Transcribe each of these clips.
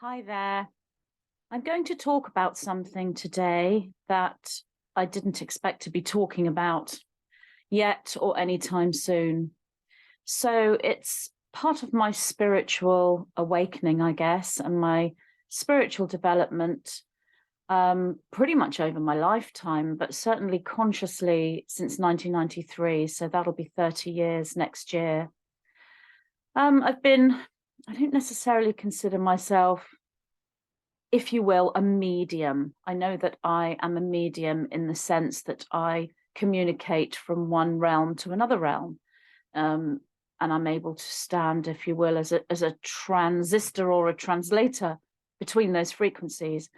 Hi there. I'm going to talk about something today that I didn't expect to be talking about yet or anytime soon. So it's part of my spiritual awakening, I guess, and my spiritual development pretty much over my lifetime, but certainly consciously since 1993. So that'll be 30 years next year. I don't necessarily consider myself, if you will, a medium. I know that I am a medium in the sense that I communicate from one realm to another realm. Um, and I'm able to stand, if you will, as a transistor or a translator between those frequencies.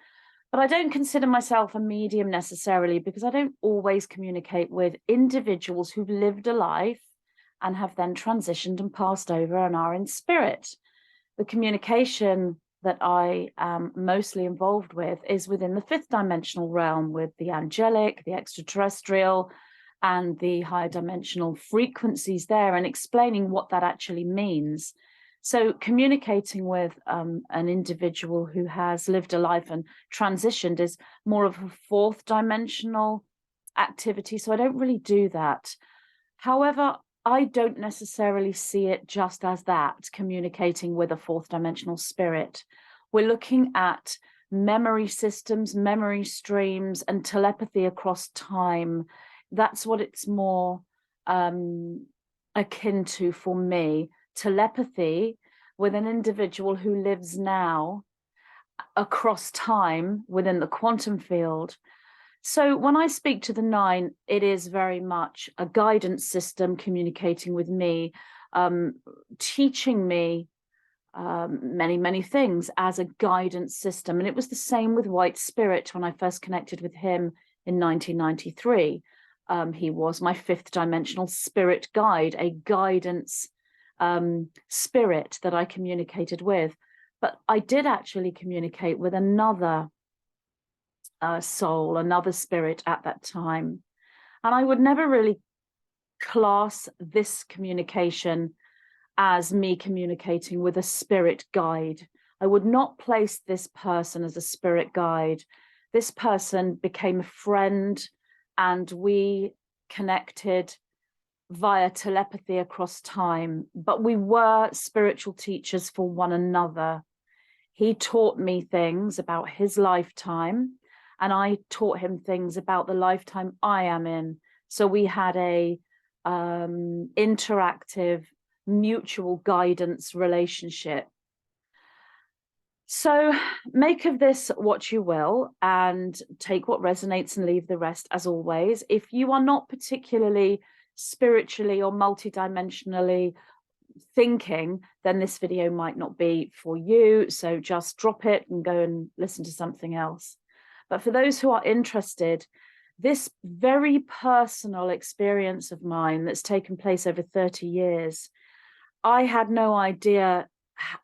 But I don't consider myself a medium necessarily because I don't always communicate with individuals who've lived a life and have then transitioned and passed over and are in spirit. The communication that I am mostly involved with is within the fifth dimensional realm with the angelic, the extraterrestrial, and the higher dimensional frequencies there, and explaining what that actually means. So communicating with an individual who has lived a life and transitioned is more of a fourth dimensional activity. So I don't really do that. However, I don't necessarily see it just as that, communicating with a fourth dimensional spirit. We're looking at memory systems, memory streams, and telepathy across time. That's what it's more akin to for me. Telepathy with an individual who lives now across time within the quantum field. So when I speak to the nine, it is very much a guidance system communicating with me, teaching me many, many things as a guidance system. And it was the same with White Spirit when I first connected with him in 1993. He was my fifth dimensional spirit guide, a guidance spirit that I communicated with. But I did actually communicate with another soul, another spirit at that time. And I would never really class this communication as me communicating with a spirit guide. I would not place this person as a spirit guide. This person became a friend and we connected via telepathy across time, but we were spiritual teachers for one another. He taught me things about his lifetime, and I taught him things about the lifetime I am in. So we had a interactive, mutual guidance relationship. So make of this what you will and take what resonates and leave the rest, as always. If you are not particularly spiritually or multidimensionally thinking, then this video might not be for you. So just drop it and go and listen to something else. But for those who are interested, this very personal experience of mine that's taken place over 30 years, I had no idea.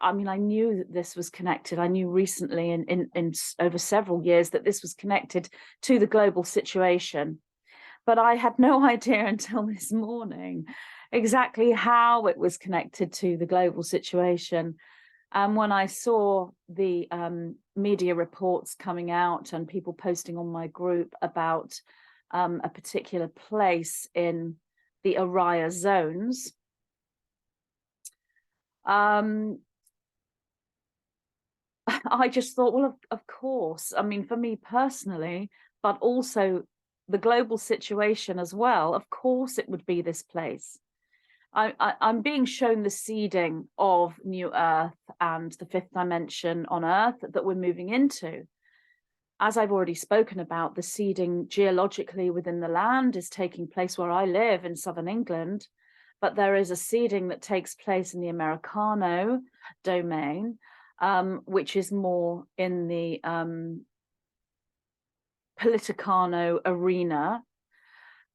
I mean, I knew that this was connected. I knew recently in over several years that this was connected to the global situation. But I had no idea until this morning exactly how it was connected to the global situation. And when I saw the media reports coming out and people posting on my group about a particular place in the Oriya zones, I just thought, well, of course. I mean, for me personally, but also the global situation as well, of course it would be this place. I'm being shown the seeding of New Earth and the fifth dimension on Earth that we're moving into. As I've already spoken about, the seeding geologically within the land is taking place where I live in southern England, but there is a seeding that takes place in the Americano domain, which is more in the Politicano arena.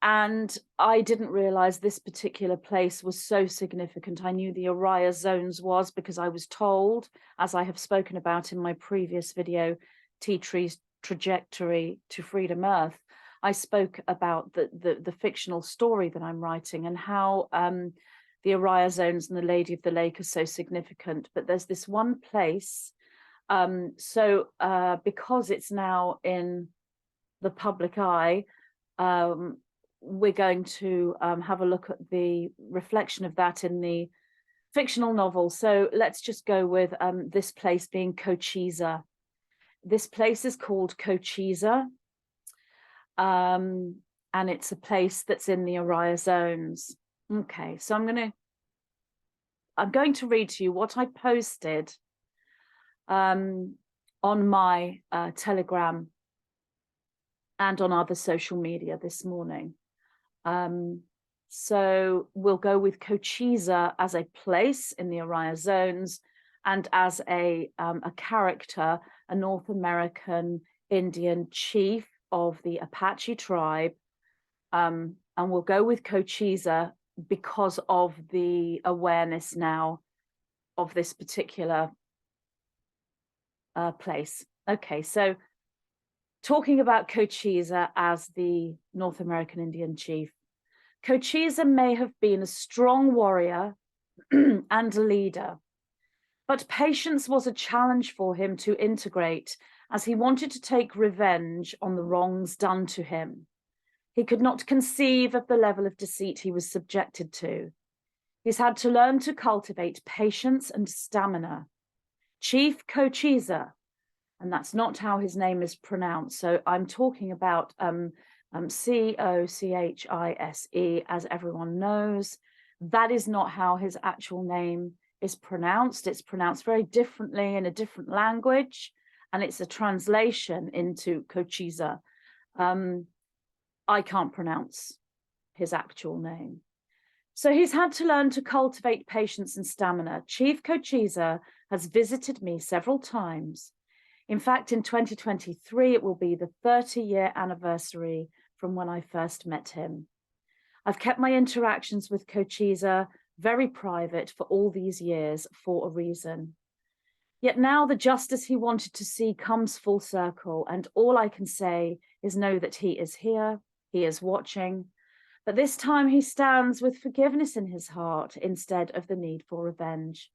And I didn't realize this particular place was so significant. I knew the Oriya zones was because I was told, as I have spoken about in my previous video, Tea Tree's Trajectory to Freedom Earth. I spoke about the fictional story that I'm writing and how the Oriya zones and the Lady of the Lake are so significant. But there's this one place Because it's now in the public eye, we're going to have a look at the reflection of that in the fictional novel. So let's just go with this place being Cochise. This place is called Cochise, and it's a place that's in the Oriya zones. Okay, so I'm going to read to you what I posted on my Telegram and on other social media this morning. So we'll go with Cochise as a place in the Oriya zones and as a character, a North American Indian chief of the Apache tribe. And we'll go with Cochise because of the awareness now of this particular place. Okay, so talking about Cochise as the North American Indian chief, Cochise may have been a strong warrior and a leader, but patience was a challenge for him to integrate as he wanted to take revenge on the wrongs done to him. He could not conceive of the level of deceit he was subjected to. He's had to learn to cultivate patience and stamina. Chief Cochise, and that's not how his name is pronounced. So I'm talking about Cochise, as everyone knows. That is not how his actual name is pronounced. It's pronounced very differently in a different language, and it's a translation into Cochise. I can't pronounce his actual name. So he's had to learn to cultivate patience and stamina. Chief Cochise has visited me several times. In fact, in 2023, it will be the 30-year anniversary from when I first met him. I've kept my interactions with Cochise very private for all these years for a reason. Yet now the justice he wanted to see comes full circle, and all I can say is know that he is here, he is watching, but this time he stands with forgiveness in his heart instead of the need for revenge.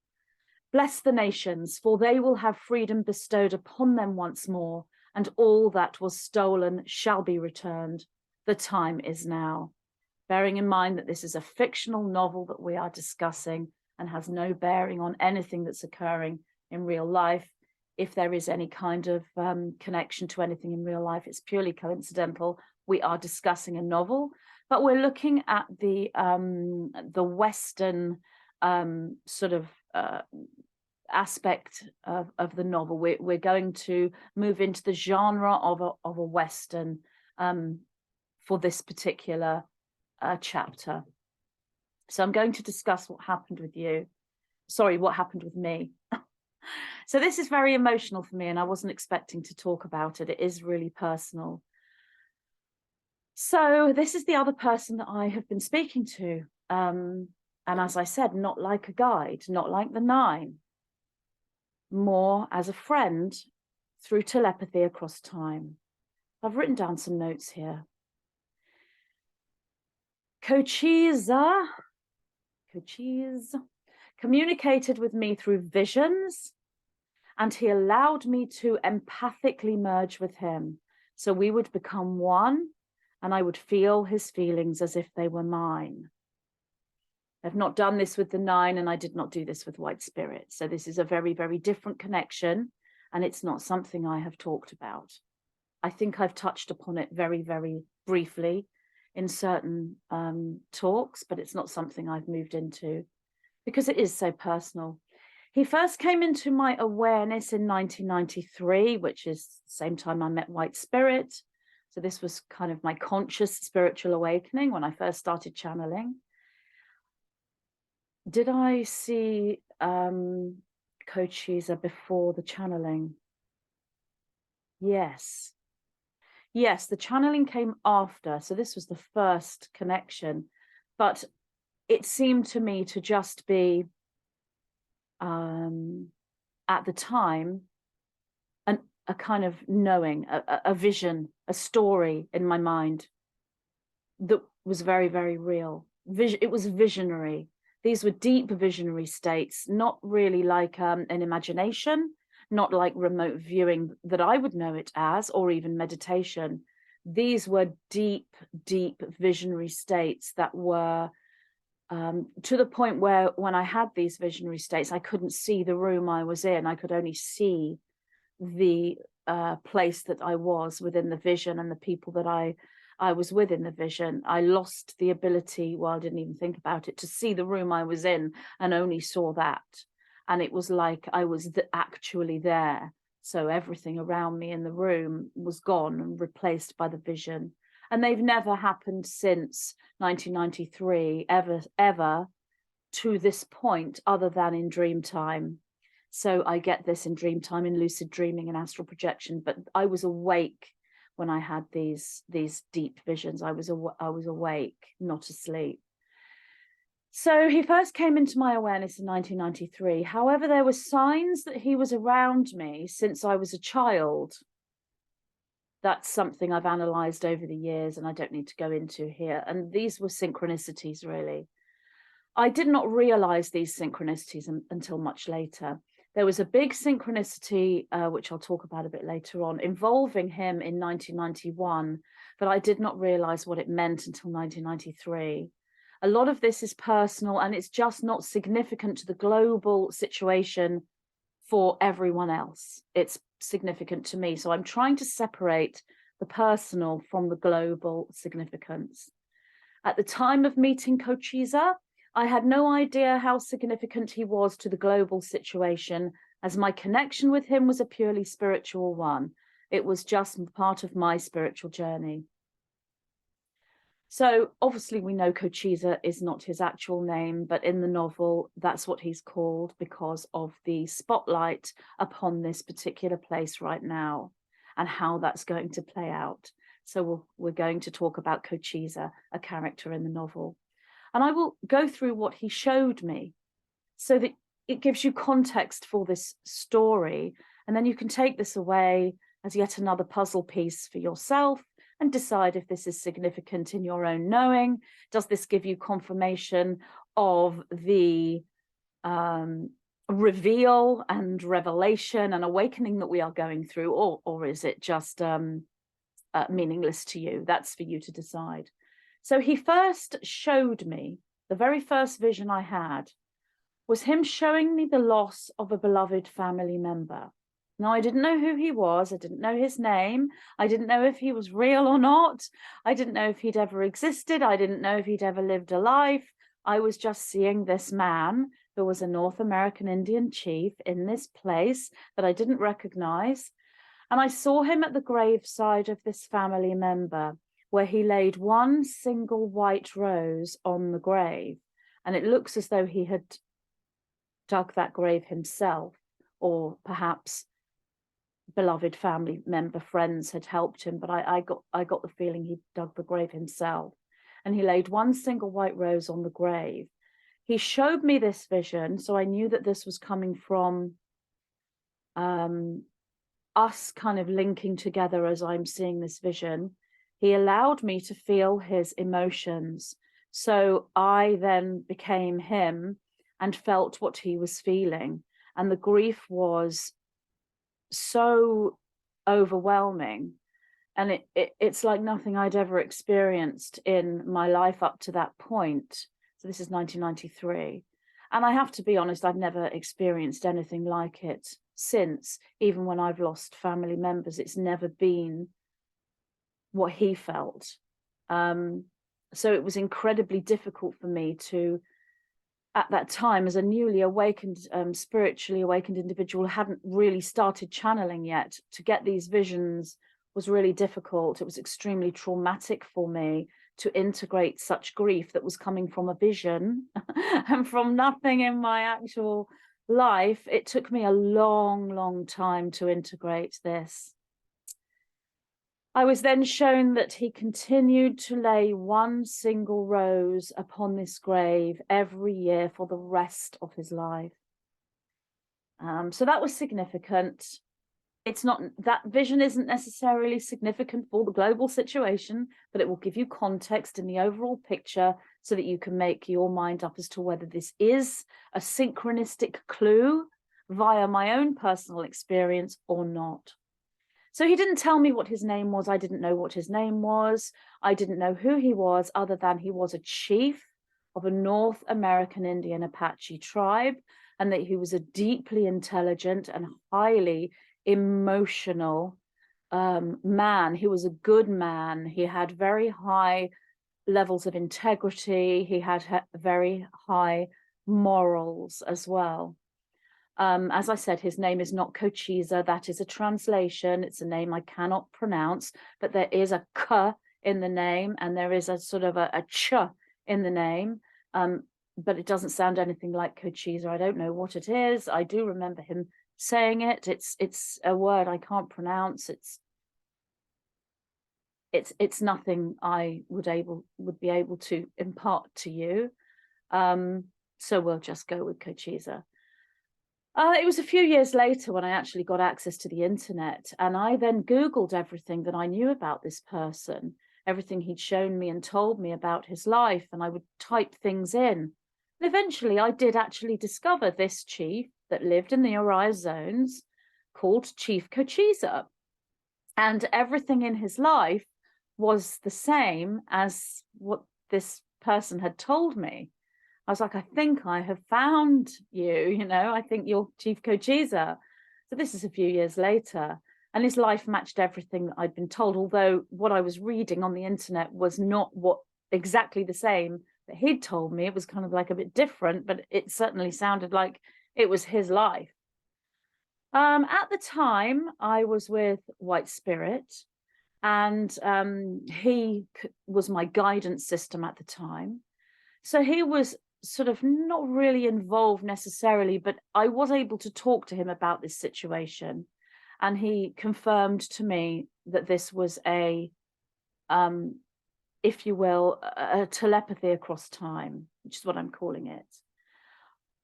Bless the nations, for they will have freedom bestowed upon them once more, and all that was stolen shall be returned. The time is now. Bearing in mind that this is a fictional novel that we are discussing and has no bearing on anything that's occurring in real life. If there is any kind of connection to anything in real life, it's purely coincidental. We are discussing a novel, but we're looking at the Western sort of aspect of the novel. We're going to move into the genre of a Western for this particular chapter. So I'm going to discuss what happened with you. Sorry, what happened with me. So this is very emotional for me, and I wasn't expecting to talk about it. It is really personal. So this is the other person that I have been speaking to. And as I said, not like a guide, not like the Nine, more as a friend through telepathy across time. I've written down some notes here. Cochise communicated with me through visions, and he allowed me to empathically merge with him. So we would become one, and I would feel his feelings as if they were mine. I've not done this with the Nine, and I did not do this with White Spirit. So this is a very, very different connection, and it's not something I have talked about. I think I've touched upon it very, very briefly in certain talks, but it's not something I've moved into because it is so personal. He first came into my awareness in 1993, which is the same time I met White Spirit. So this was kind of my conscious spiritual awakening when I first started channeling. Did I see Cochise before the channeling? Yes. Yes, the channeling came after. So this was the first connection. But it seemed to me to just be, at the time, a kind of knowing, a vision, a story in my mind that was very, very real. It was visionary. These were deep visionary states, not really like an imagination, not like remote viewing that I would know it as, or even meditation. These were deep, deep visionary states that were to the point where when I had these visionary states, I couldn't see the room I was in. I could only see the place that I was within the vision and the people that I was with in the vision. I lost the ability, well, I didn't even think about it, to see the room I was in, and only saw that. And it was like I was actually there. So everything around me in the room was gone and replaced by the vision. And they've never happened since 1993, ever to this point, other than in dream time. So I get this in dream time, in lucid dreaming and astral projection, but I was awake when I had these deep visions. I was awake, not asleep. So he first came into my awareness in 1993. However, there were signs that he was around me since I was a child. That's something I've analysed over the years, and I don't need to go into here. And these were synchronicities, really. I did not realise these synchronicities until much later. There was a big synchronicity, which I'll talk about a bit later on, involving him in 1991, but I did not realise what it meant until 1993. A lot of this is personal, and it's just not significant to the global situation for everyone else. It's significant to me. So I'm trying to separate the personal from the global significance. At the time of meeting Cochise, I had no idea how significant he was to the global situation, as my connection with him was a purely spiritual one. It was just part of my spiritual journey. So obviously we know Cochise is not his actual name, but in the novel, that's what he's called because of the spotlight upon this particular place right now and how that's going to play out. So we're going to talk about Cochise, a character in the novel. And I will go through what he showed me so that it gives you context for this story. And then you can take this away as yet another puzzle piece for yourself and decide if this is significant in your own knowing. Does this give you confirmation of the reveal and revelation and awakening that we are going through, or is it just meaningless to you? That's for you to decide. So he first showed me, the very first vision I had was him showing me the loss of a beloved family member. Now, I didn't know who he was. I didn't know his name. I didn't know if he was real or not. I didn't know if he'd ever existed. I didn't know if he'd ever lived a life. I was just seeing this man who was a North American Indian chief in this place that I didn't recognize. And I saw him at the graveside of this family member, where he laid one single white rose on the grave. And it looks as though he had dug that grave himself, or perhaps beloved family member friends had helped him, but I got the feeling he dug the grave himself. And he laid one single white rose on the grave. He showed me this vision, so I knew that this was coming from us kind of linking together as I'm seeing this vision. He allowed me to feel his emotions. So I then became him and felt what he was feeling. And the grief was so overwhelming. And it's like nothing I'd ever experienced in my life up to that point. So this is 1993. And I have to be honest, I've never experienced anything like it since. Even when I've lost family members, it's never been what he felt. So it was incredibly difficult for me to, at that time, as a newly awakened, spiritually awakened individual, hadn't really started channeling yet, to get these visions was really difficult. It was extremely traumatic for me to integrate such grief that was coming from a vision and from nothing in my actual life. It took me a long, long time to integrate this. I was then shown that he continued to lay one single rose upon this grave every year for the rest of his life. So that was significant. It's not, that vision isn't necessarily significant for the global situation, but it will give you context in the overall picture so that you can make your mind up as to whether this is a synchronistic clue via my own personal experience or not. So he didn't tell me what his name was. I didn't know what his name was. I didn't know who he was, other than he was a chief of a North American Indian Apache tribe, and that he was a deeply intelligent and highly emotional man. He was a good man. He had very high levels of integrity. He had very high morals as well. As I said, his name is not Cochise. That is a translation. It's a name I cannot pronounce, but there is a K in the name, and there is a sort of a ch in the name. But it doesn't sound anything like Cochise. I don't know what it is. I do remember him saying it. It's a word I can't pronounce. It's nothing I would be able to impart to you. So we'll just go with Cochise. It was a few years later when I actually got access to the internet, and I then Googled everything that I knew about this person, everything he'd shown me and told me about his life, and I would type things in. And eventually I did actually discover this chief that lived in the Oriya zones called Chief Cochise. And everything in his life was the same as what this person had told me. I was like, I think I have found you, I think you're Chief Cochise. So this is a few years later, and his life matched everything that I'd been told, although what I was reading on the internet was not exactly the same that he'd told me. It was kind of like a bit different, but it certainly sounded like it was his life. At the time, I was with White Spirit, and he was my guidance system at the time. So he was sort of not really involved necessarily, but I was able to talk to him about this situation. And he confirmed to me that this was if you will, a telepathy across time, which is what I'm calling it.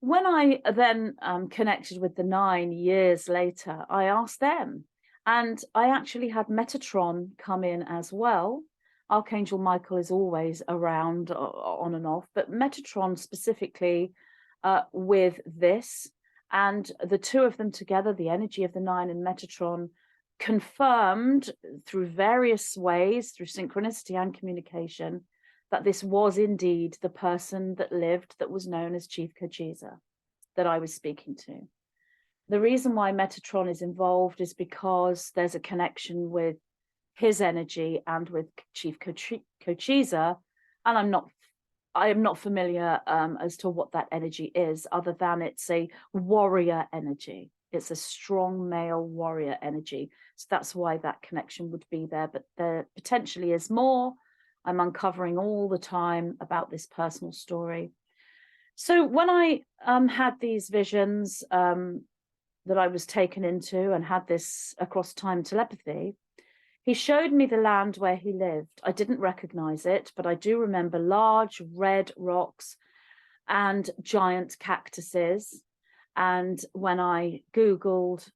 When I then connected with the 9 years later, I asked them, and I actually had Metatron come in as well. Archangel Michael is always around on and off, but Metatron specifically with this, and the two of them together, the energy of the 9 and Metatron, confirmed through various ways, through synchronicity and communication, that this was indeed the person that lived that was known as Chief Cochise that I was speaking to. The reason why Metatron is involved is because there's a connection with his energy and with Chief Cochise, and I am not familiar as to what that energy is, other than it's a warrior energy. It's a strong male warrior energy. So that's why that connection would be there, but there potentially is more. I'm uncovering all the time about this personal story. So when I had these visions that I was taken into and had this across time telepathy, he showed me the land where he lived. I didn't recognize it, but I do remember large red rocks and giant cactuses. And when I Googled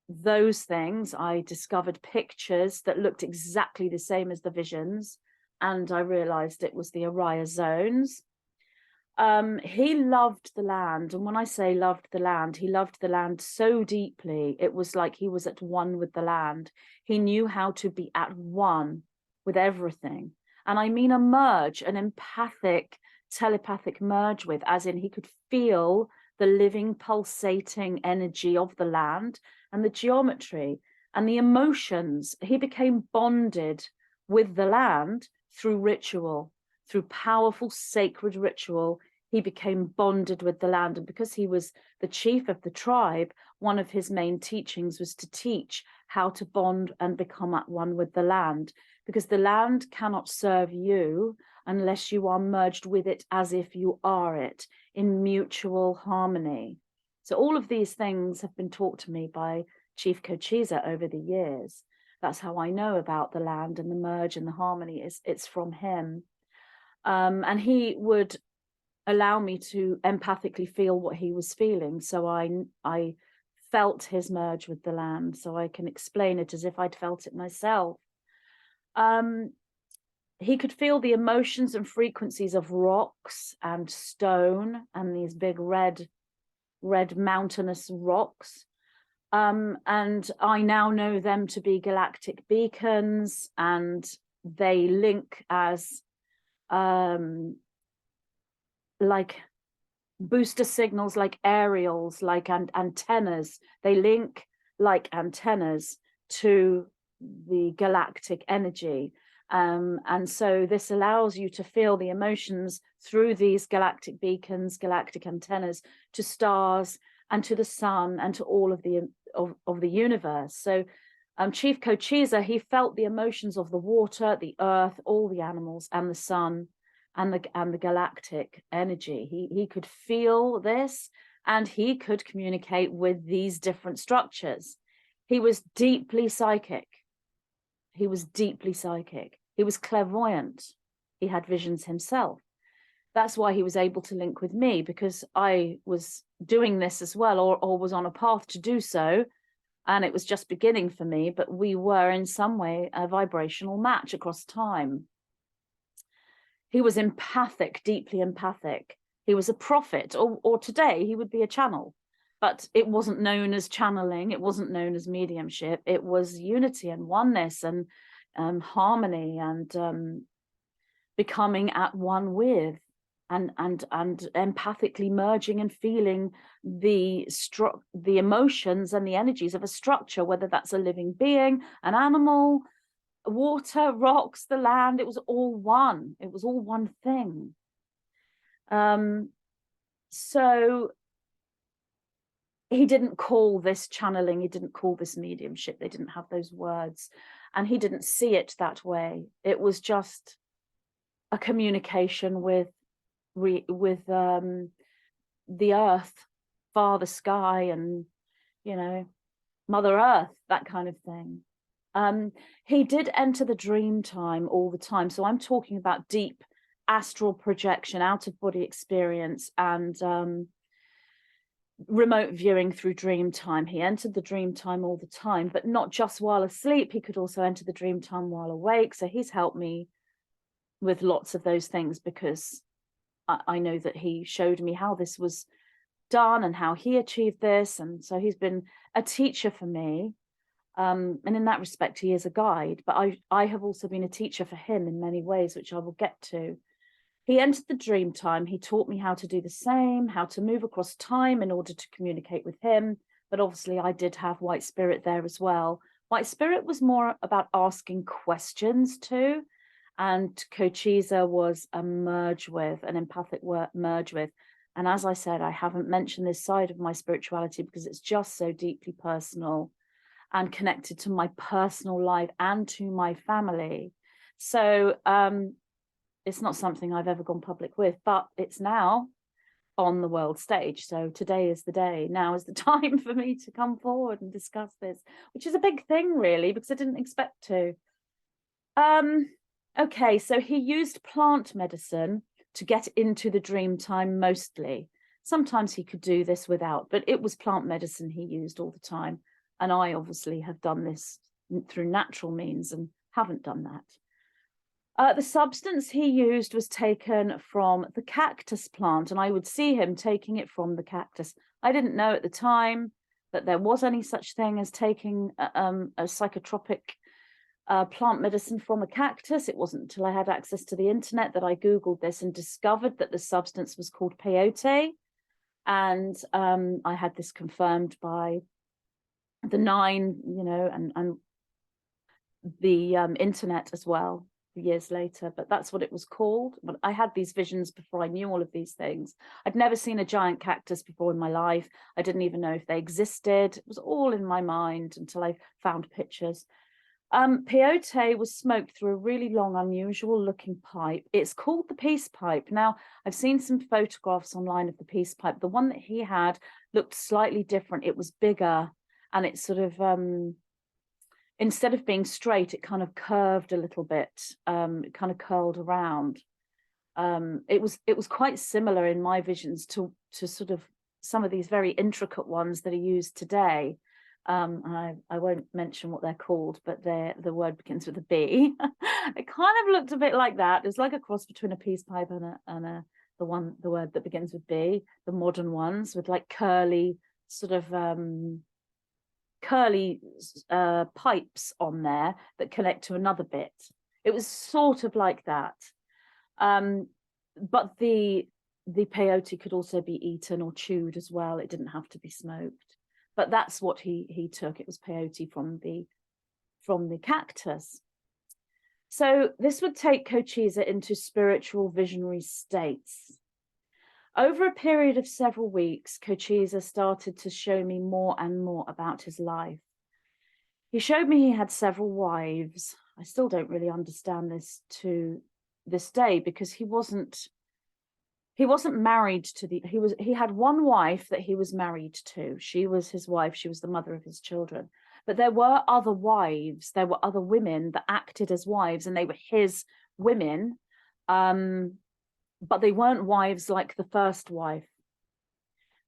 those things, I discovered pictures that looked exactly the same as the visions. And I realized it was the Oriya zones. He loved the land. And when I say loved the land, he loved the land so deeply. It was like he was at one with the land. He knew how to be at one with everything. And I mean a merge, an empathic, telepathic merge with, as in he could feel the living, pulsating energy of the land and the geometry and the emotions. He became bonded with the land through ritual, through powerful, sacred ritual. He became bonded with the land. And because he was the chief of the tribe, one of his main teachings was to teach how to bond and become at one with the land, because the land cannot serve you unless you are merged with it as if you are it, in mutual harmony. So all of these things have been taught to me by Chief Cochise over the years. That's how I know about the land and the merge and the harmony. It's from him. And he would allow me to empathically feel what he was feeling. So I felt his merge with the land, so I can explain it as if I'd felt it myself. He could feel the emotions and frequencies of rocks and stone and these big red red mountainous rocks. And I now know them to be galactic beacons, and they link as like booster signals, like aerials, like antennas. They link like antennas to the galactic energy. And so this allows you to feel the emotions through these galactic beacons, galactic antennas, to stars and to the sun and to all of the universe. So Chief Cochise, he felt the emotions of the water, the earth, all the animals, and the sun, and the galactic energy. He could feel this, and he could communicate with these different structures. He was deeply psychic. He was deeply psychic. He was clairvoyant. He had visions himself. That's why he was able to link with me, because I was doing this as well, or was on a path to do so. And it was just beginning for me, but we were in some way a vibrational match across time. He was empathic, deeply empathic. He was a prophet, or today he would be a channel, but it wasn't known as channeling. It wasn't known as mediumship. It was unity and oneness and harmony and becoming at one with, and empathically merging and feeling the emotions and the energies of a structure, whether that's a living being, an animal, water, rocks, the land. It was all one. It was all one thing. So he didn't call this channeling. He didn't call this mediumship. They didn't have those words, and he didn't see it that way. It was just a communication with the earth, Father Sky, and Mother Earth, that kind of thing. He did enter the dream time all the time. So I'm talking about deep astral projection, out of body experience, and remote viewing through dream time. He entered the dream time all the time, but not just while asleep. He could also enter the dream time while awake. So he's helped me with lots of those things, because I know that he showed me how this was done and how he achieved this. And so he's been a teacher for me. And in that respect, he is a guide, but I have also been a teacher for him in many ways, which I will get to. He entered the dream time. He taught me how to do the same, how to move across time in order to communicate with him. But obviously I did have White Spirit there as well. White Spirit was more about asking questions too. And Cochise was a merge with, an empathic merge with. And as I said, I haven't mentioned this side of my spirituality because it's just so deeply personal and connected to my personal life and to my family. So it's not something I've ever gone public with, but it's now on the world stage. So today is the day. Now is the time for me to come forward and discuss this, which is a big thing, really, because I didn't expect to. Okay, so he used plant medicine to get into the dream time mostly. Sometimes he could do this without, but it was plant medicine he used all the time. And I obviously have done this through natural means and haven't done that. The substance he used was taken from the cactus plant, and I would see him taking it from the cactus. I didn't know at the time that there was any such thing as taking a psychotropic plant medicine from a cactus. It wasn't until I had access to the internet that I Googled this and discovered that the substance was called peyote. And I had this confirmed by the Nine, and the internet as well years later, but that's what it was called. But I had these visions before I knew all of these things. I'd never seen a giant cactus before in my life. I didn't even know if they existed. It was all in my mind until I found pictures. Peyote was smoked through a really long, unusual looking pipe. It's called the peace pipe. Now, I've seen some photographs online of the peace pipe. The one that he had looked slightly different. It was bigger, and it sort of instead of being straight, it kind of curved a little bit. It kind of curled around. It was quite similar in my visions to sort of some of these very intricate ones that are used today. I won't mention what they're called, but the word begins with a B. It kind of looked a bit like that. It was like a cross between a peace pipe and the word that begins with B, the modern ones with like curly sort of pipes on there that connect to another bit. It was sort of like that. But the peyote could also be eaten or chewed as well. It didn't have to be smoked. But that's what he took. It was peyote from the cactus. So this would take Cochise into spiritual visionary states. Over a period of several weeks, Cochise started to show me more and more about his life. He showed me he had several wives. I still don't really understand this to this day, because he wasn't married to he had one wife that he was married to. She was his wife. She was the mother of his children. But there were other wives. There were other women that acted as wives, and they were his women. But they weren't wives like the first wife.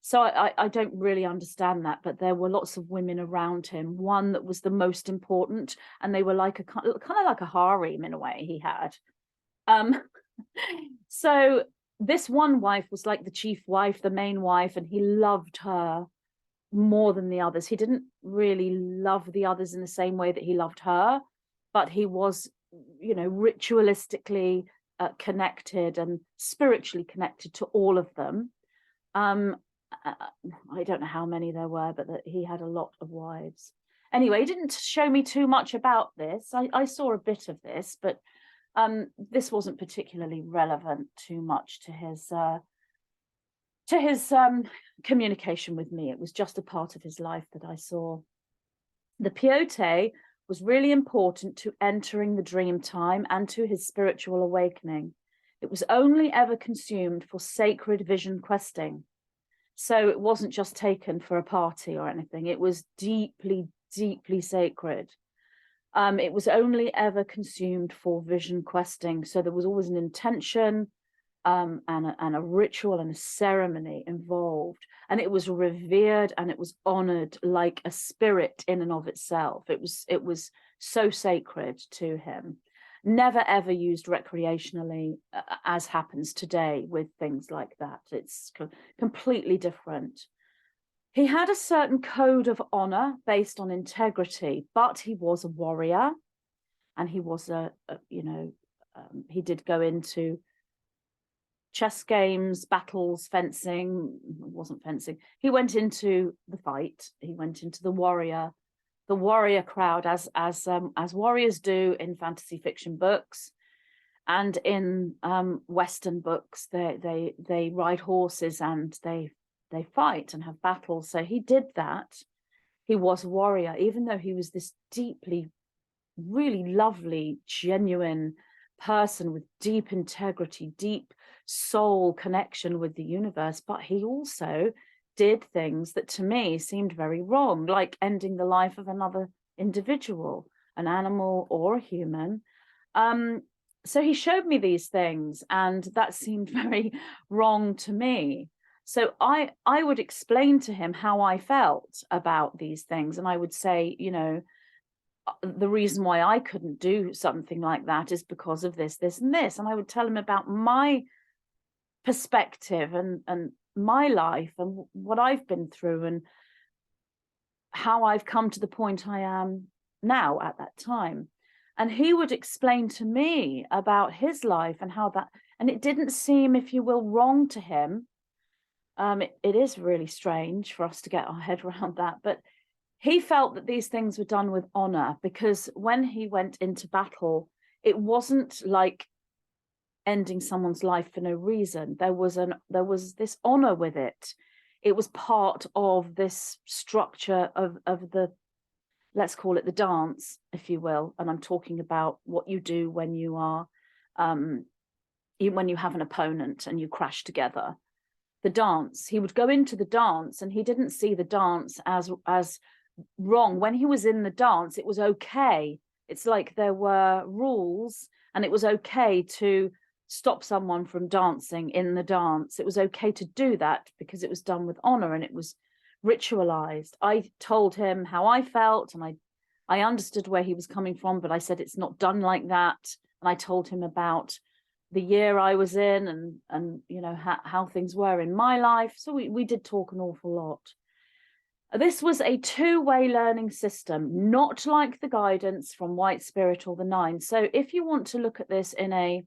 So I don't really understand that, but there were lots of women around him. One that was the most important, and they were like kind of like a harem in a way he had. So this one wife was like the chief wife, the main wife, and he loved her more than the others. He didn't really love the others in the same way that he loved her, but he was, you know, ritualistically connected and spiritually connected to all of them. I don't know how many there were, but that he had a lot of wives. Anyway, he didn't show me too much about this. I saw a bit of this, but this wasn't particularly relevant too much to his communication with me. It was just a part of his life that I saw. The peyote was really important to entering the dream time and to his spiritual awakening. It was only ever consumed for sacred vision questing. So it wasn't just taken for a party or anything. It was deeply, deeply sacred. It was only ever consumed for vision questing. So there was always an intention and a ritual and a ceremony involved. And it was revered and it was honored like a spirit in and of itself. It was so sacred to him. Never ever used recreationally, as happens today with things like that. It's completely different. He had a certain code of honor based on integrity, but he was a warrior, and he was he did go into chess games, battles, fencing. It wasn't fencing. He went into the fight. He went into the warrior crowd, as warriors do in fantasy fiction books, and in Western books. They ride horses and they fight and have battles. So he did that. He was a warrior, even though he was this deeply, really lovely, genuine person with deep integrity, deep soul connection with the universe. But he also did things that to me seemed very wrong, like ending the life of another individual, an animal or a human. So he showed me these things, and that seemed very wrong to me. So I would explain to him how I felt about these things, and I would say, you know, the reason why I couldn't do something like that is because of this, this, and this. And I would tell him about my perspective and my life and what I've been through and how I've come to the point I am now at that time. And he would explain to me about his life and how that, and it didn't seem, if you will, wrong to him. It is really strange for us to get our head around that, but he felt that these things were done with honor, because when he went into battle, it wasn't like ending someone's life for no reason. There was this honor with it. It was part of this structure of the, let's call it the dance, if you will. And I'm talking about what you do when you are when you have an opponent and you crash together. The dance, he would go into the dance, and he didn't see the dance as wrong. When he was in the dance, it was okay. It's like there were rules, and it was okay to stop someone from dancing in the dance. It was okay to do that because it was done with honor and it was ritualized. I told him how I felt, and I understood where he was coming from, but I said it's not done like that. And I told him about the year I was in, and you know, how things were in my life. So we did talk an awful lot. This was a two-way learning system, not like the guidance from White Spirit or the Nine. So if you want to look at this in a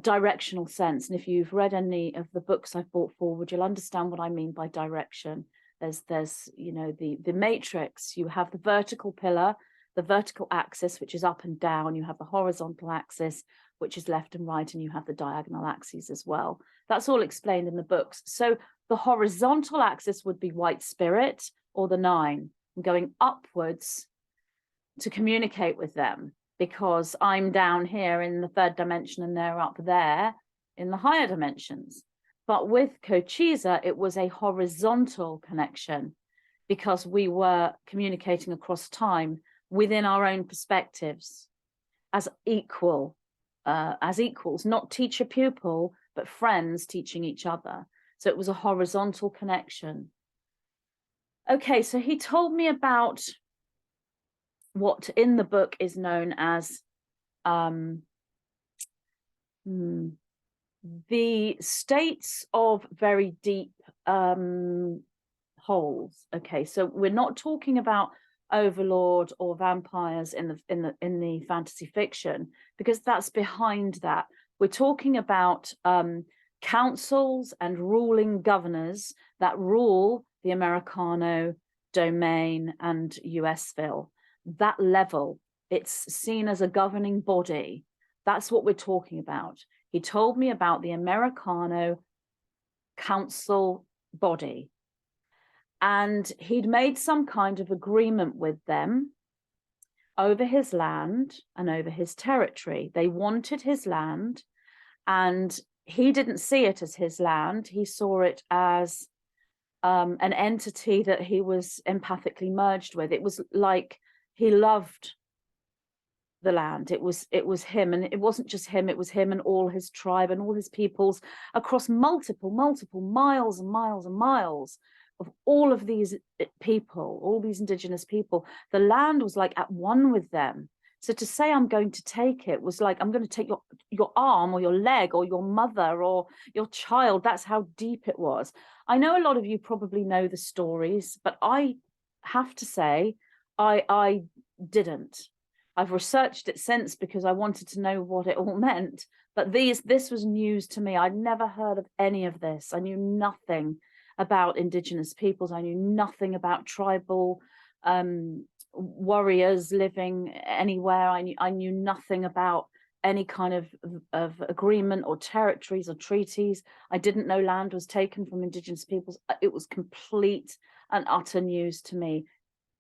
directional sense, and if you've read any of the books I've brought forward, you'll understand what I mean by direction. There's you know, the matrix. You have the vertical pillar, the vertical axis, which is up and down. You have the horizontal axis, which is left and right, and you have the diagonal axes as well. That's all explained in the books. So the horizontal axis would be White Spirit or the Nine, going upwards to communicate with them, because I'm down here in the third dimension and they're up there in the higher dimensions. But with Cochise, it was a horizontal connection, because we were communicating across time within our own perspectives as equals, not teacher pupil, but friends teaching each other. So it was a horizontal connection. Okay, so he told me about what in the book is known as the states of very deep holes. Okay, so we're not talking about overlord or vampires in the fantasy fiction, because that's behind that. We're talking about councils and ruling governors that rule the Americano domain and USville. That level, it's seen as a governing body. That's what we're talking about. He told me about the Americano council body, and he'd made some kind of agreement with them over his land and over his territory. They wanted his land, and he didn't see it as his land. He saw it as an entity that he was empathically merged with. It was like he loved the land. It was him, and it wasn't just him, it was him and all his tribe and all his peoples across multiple miles and miles and miles of all of these people, all these indigenous people. The land was like at one with them. So to say I'm going to take it was like, I'm going to take your arm or your leg or your mother or your child. That's how deep it was. I know a lot of you probably know the stories, but I have to say I didn't. I've researched it since because I wanted to know what it all meant. But this was news to me. I'd never heard of any of this. I knew nothing about indigenous peoples. I knew nothing about tribal warriors living anywhere. I knew nothing about any kind of agreement or territories or treaties. I didn't know land was taken from indigenous peoples. It was complete and utter news to me.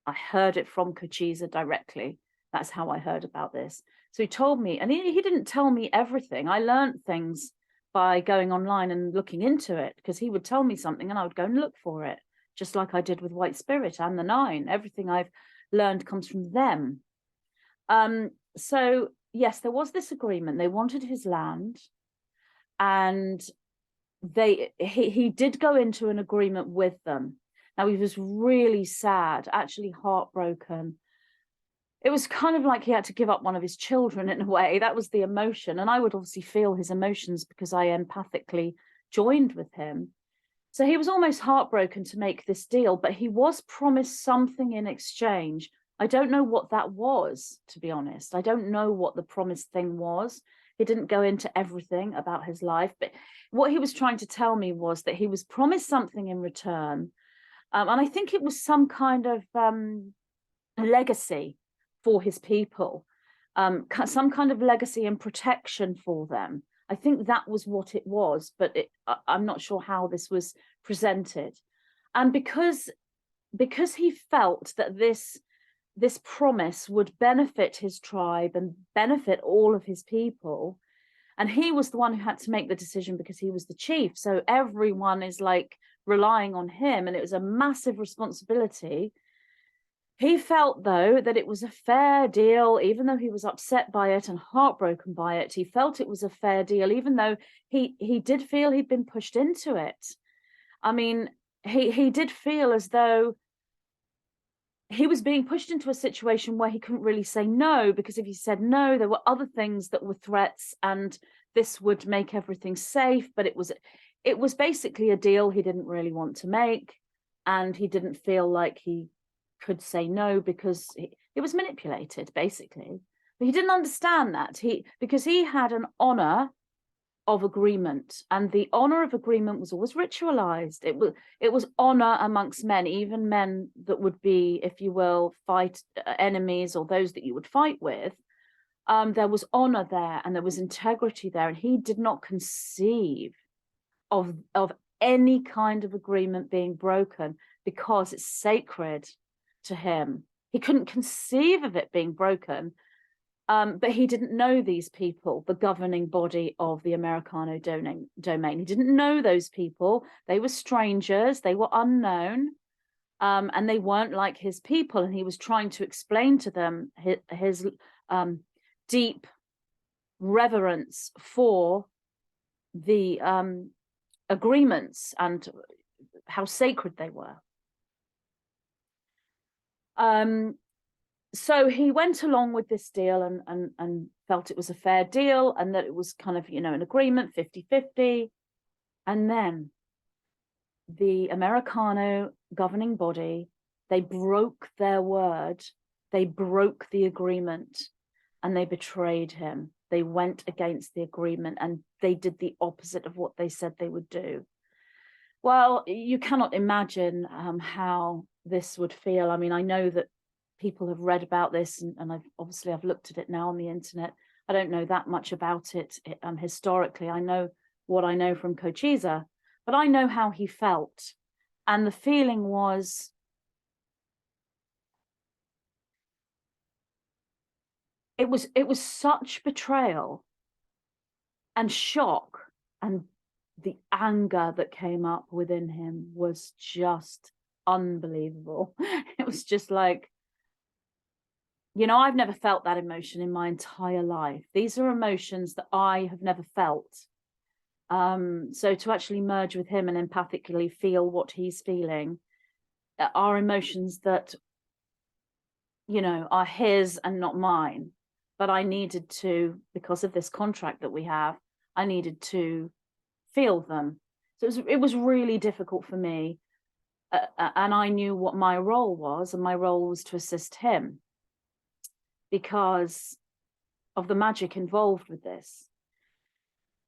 I heard it from Cochise directly. That's how I heard about this. So he told me, and he didn't tell me everything. I learned things by going online and looking into it, because he would tell me something and I would go and look for it, just like I did with White Spirit and the Nine. Everything I've learned comes from them. So yes, there was this agreement. They wanted his land, and he did go into an agreement with them. Now, he was really sad, actually heartbroken. It was kind of like he had to give up one of his children in a way. That was the emotion. And I would obviously feel his emotions because I empathically joined with him. So he was almost heartbroken to make this deal, but he was promised something in exchange. I don't know what that was, to be honest. I don't know what the promised thing was. He didn't go into everything about his life, but what he was trying to tell me was that he was promised something in return. And I think it was some kind of legacy for his people, some kind of legacy and protection for them. I think that was what it was, but I'm not sure how this was presented. And because he felt that this promise would benefit his tribe and benefit all of his people, and he was the one who had to make the decision because he was the chief, so everyone is like relying on him, and it was a massive responsibility. He felt, though, that it was a fair deal, even though he was upset by it and heartbroken by it. He felt it was a fair deal, even though he did feel he'd been pushed into it. I mean, he did feel as though he was being pushed into a situation where he couldn't really say no, because if he said no, there were other things that were threats and this would make everything safe, but it was basically a deal he didn't really want to make, and he didn't feel like he could say no because it was manipulated, basically. But he didn't understand that, because he had an honor of agreement, and the honor of agreement was always ritualized. It was honor amongst men, even men that would be, if you will, fight enemies or those that you would fight with. There was honor there, and there was integrity there, and he did not conceive of any kind of agreement being broken because it's sacred to him. He couldn't conceive of it being broken. But he didn't know these people, the governing body of the Americano domain. He didn't know those people. They were strangers. They were unknown. And they weren't like his people. And he was trying to explain to them his deep reverence for the agreements and how sacred they were. So he went along with this deal and felt it was a fair deal, and that it was kind of, an agreement, 50-50. And then the Americano governing body, they broke their word. They broke the agreement, and they betrayed him. They went against the agreement, and they did the opposite of what they said they would do. Well, you cannot imagine how this would feel. I mean, I know that people have read about this, and I've looked at it now on the internet. I don't know that much about it historically. I know what I know from Cochise, but I know how he felt. And the feeling was, it was such betrayal and shock, and the anger that came up within him was just unbelievable. It was just like, I've never felt that emotion in my entire life. These are emotions that I have never felt. So to actually merge with him and empathically feel what he's feeling are emotions that, are his and not mine. But I needed to, because of this contract that we have, I needed to feel them. So it was really difficult for me. And I knew what my role was, and my role was to assist him, because of the magic involved with this.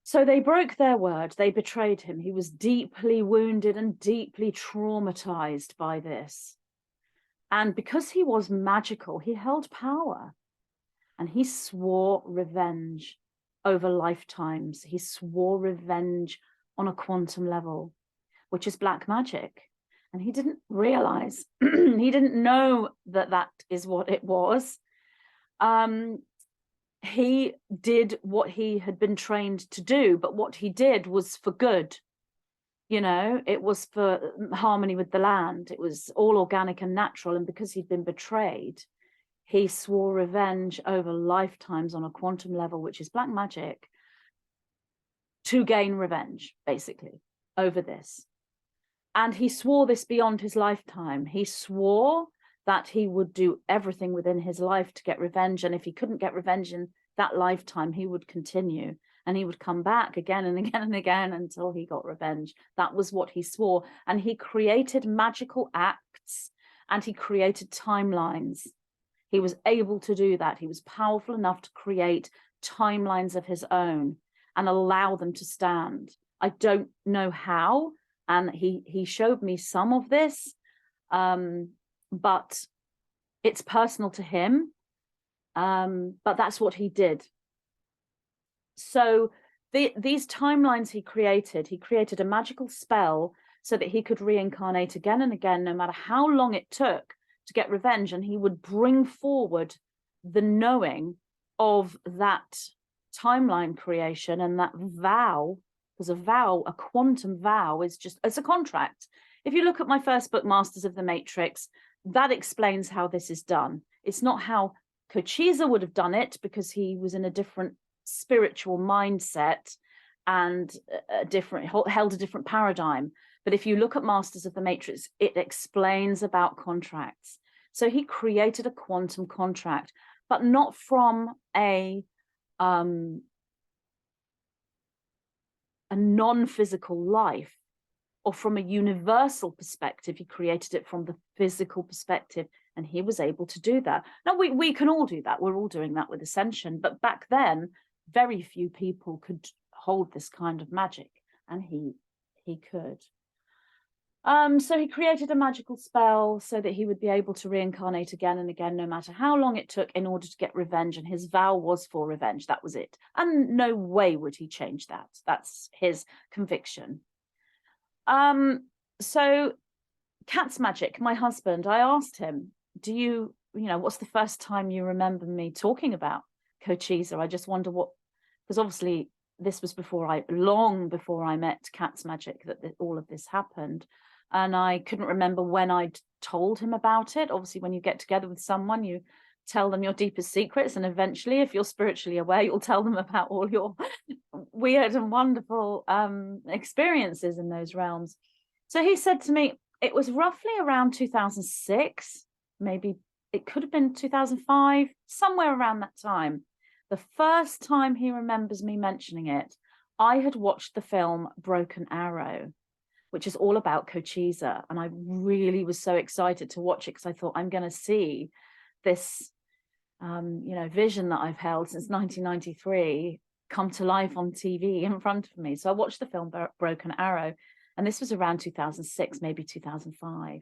So they broke their word. They betrayed him. He was deeply wounded and deeply traumatized by this. And because he was magical, he held power, and he swore revenge over lifetimes. He swore revenge on a quantum level, which is black magic. And he didn't realize, he didn't know that that is what it was. He did what he had been trained to do, but what he did was for good. It was for harmony with the land. It was all organic and natural. And because he'd been betrayed, he swore revenge over lifetimes on a quantum level, which is black magic, to gain revenge, basically, over this. And he swore this beyond his lifetime. He swore that he would do everything within his life to get revenge. And if he couldn't get revenge in that lifetime, he would continue, and he would come back again and again and again until he got revenge. That was what he swore. And he created magical acts, and he created timelines. He was able to do that. He was powerful enough to create timelines of his own and allow them to stand. I don't know how, and he showed me some of this, but it's personal to him. But that's what he did. So these timelines he created a magical spell so that he could reincarnate again and again, no matter how long it took to get revenge. And he would bring forward the knowing of that timeline creation and that vow, because a quantum vow is it's a contract. If you look at my first book, Masters of the Matrix, that explains how this is done. It's not how Cochise would have done it, because he was in a different spiritual mindset and held a different paradigm. But if you look at Masters of the Matrix, it explains about contracts. So he created a quantum contract, but not from a a non-physical life, or from a universal perspective, he created it from the physical perspective, and he was able to do that. Now, we can all do that. We're all doing that with Ascension, but back then, very few people could hold this kind of magic, and he could. So he created a magical spell so that he would be able to reincarnate again and again, no matter how long it took, in order to get revenge. And his vow was for revenge. That was it. And no way would he change that. That's his conviction. So Cat's Magic, my husband, I asked him, do you know, what's the first time you remember me talking about Cochise? I just wonder what, because obviously this was long before I met Cat's Magic that all of this happened. And I couldn't remember when I'd told him about it. Obviously, when you get together with someone, you tell them your deepest secrets. And eventually, if you're spiritually aware, you'll tell them about all your weird and wonderful experiences in those realms. So he said to me, it was roughly around 2006, maybe it could have been 2005, somewhere around that time. The first time he remembers me mentioning it, I had watched the film Broken Arrow, which is all about Cochise. And I really was so excited to watch it because I thought, I'm going to see this, vision that I've held since 1993 come to life on TV in front of me. So I watched the film Broken Arrow, and this was around 2006, maybe 2005.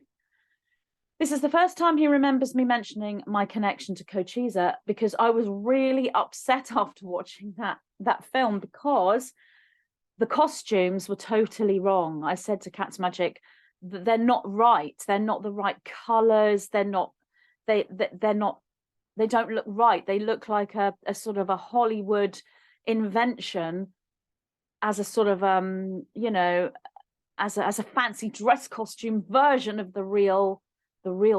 This is the first time he remembers me mentioning my connection to Cochise, because I was really upset after watching that film, because the costumes were totally wrong. I said to Cat's Magic, they're not right. They're not the right colors. They don't look right. They look like a sort of a Hollywood invention as a sort of as a fancy dress costume version of the real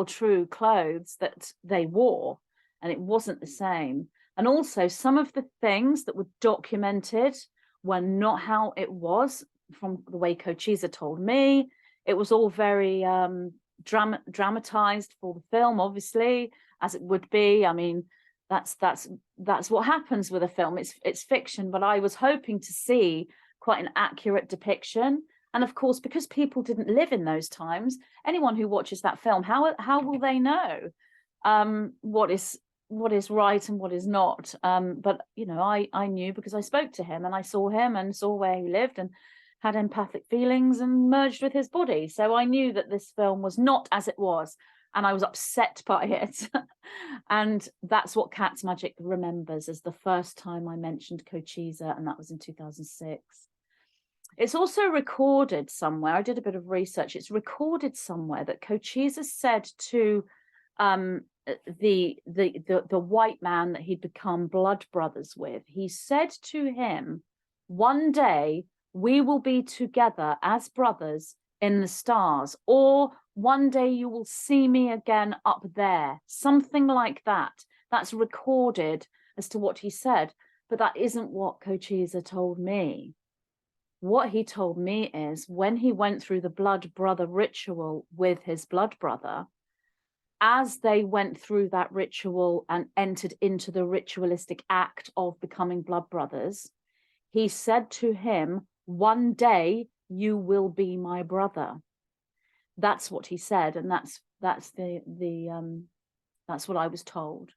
true clothes that they wore, and it wasn't the same. And also, some of the things that were documented were not how it was from the way Cochise told me. It was all very dramatized for the film, obviously, as it would be. I mean, that's what happens with a film. It's fiction, but I was hoping to see quite an accurate depiction. And of course, because people didn't live in those times, anyone who watches that film, how will they know what is right and what is not? But I knew, because I spoke to him and I saw him and saw where he lived and had empathic feelings and merged with his body. So I knew that this film was not as it was, and I was upset by it. And that's what Cat's Magic remembers as the first time I mentioned Cochise, and that was in 2006. It's also recorded somewhere. I did a bit of research. It's recorded somewhere that Cochise said to the white man that he'd become blood brothers with. He said to him, one day we will be together as brothers in the stars, or one day you will see me again up there. Something like that. That's recorded as to what he said, but that isn't what Cochise told me. What he told me is, when he went through the blood brother ritual with his blood brother, as they went through that ritual and entered into the ritualistic act of becoming blood brothers, he said to him, one day you will be my brother. That's what he said, and that's what I was told.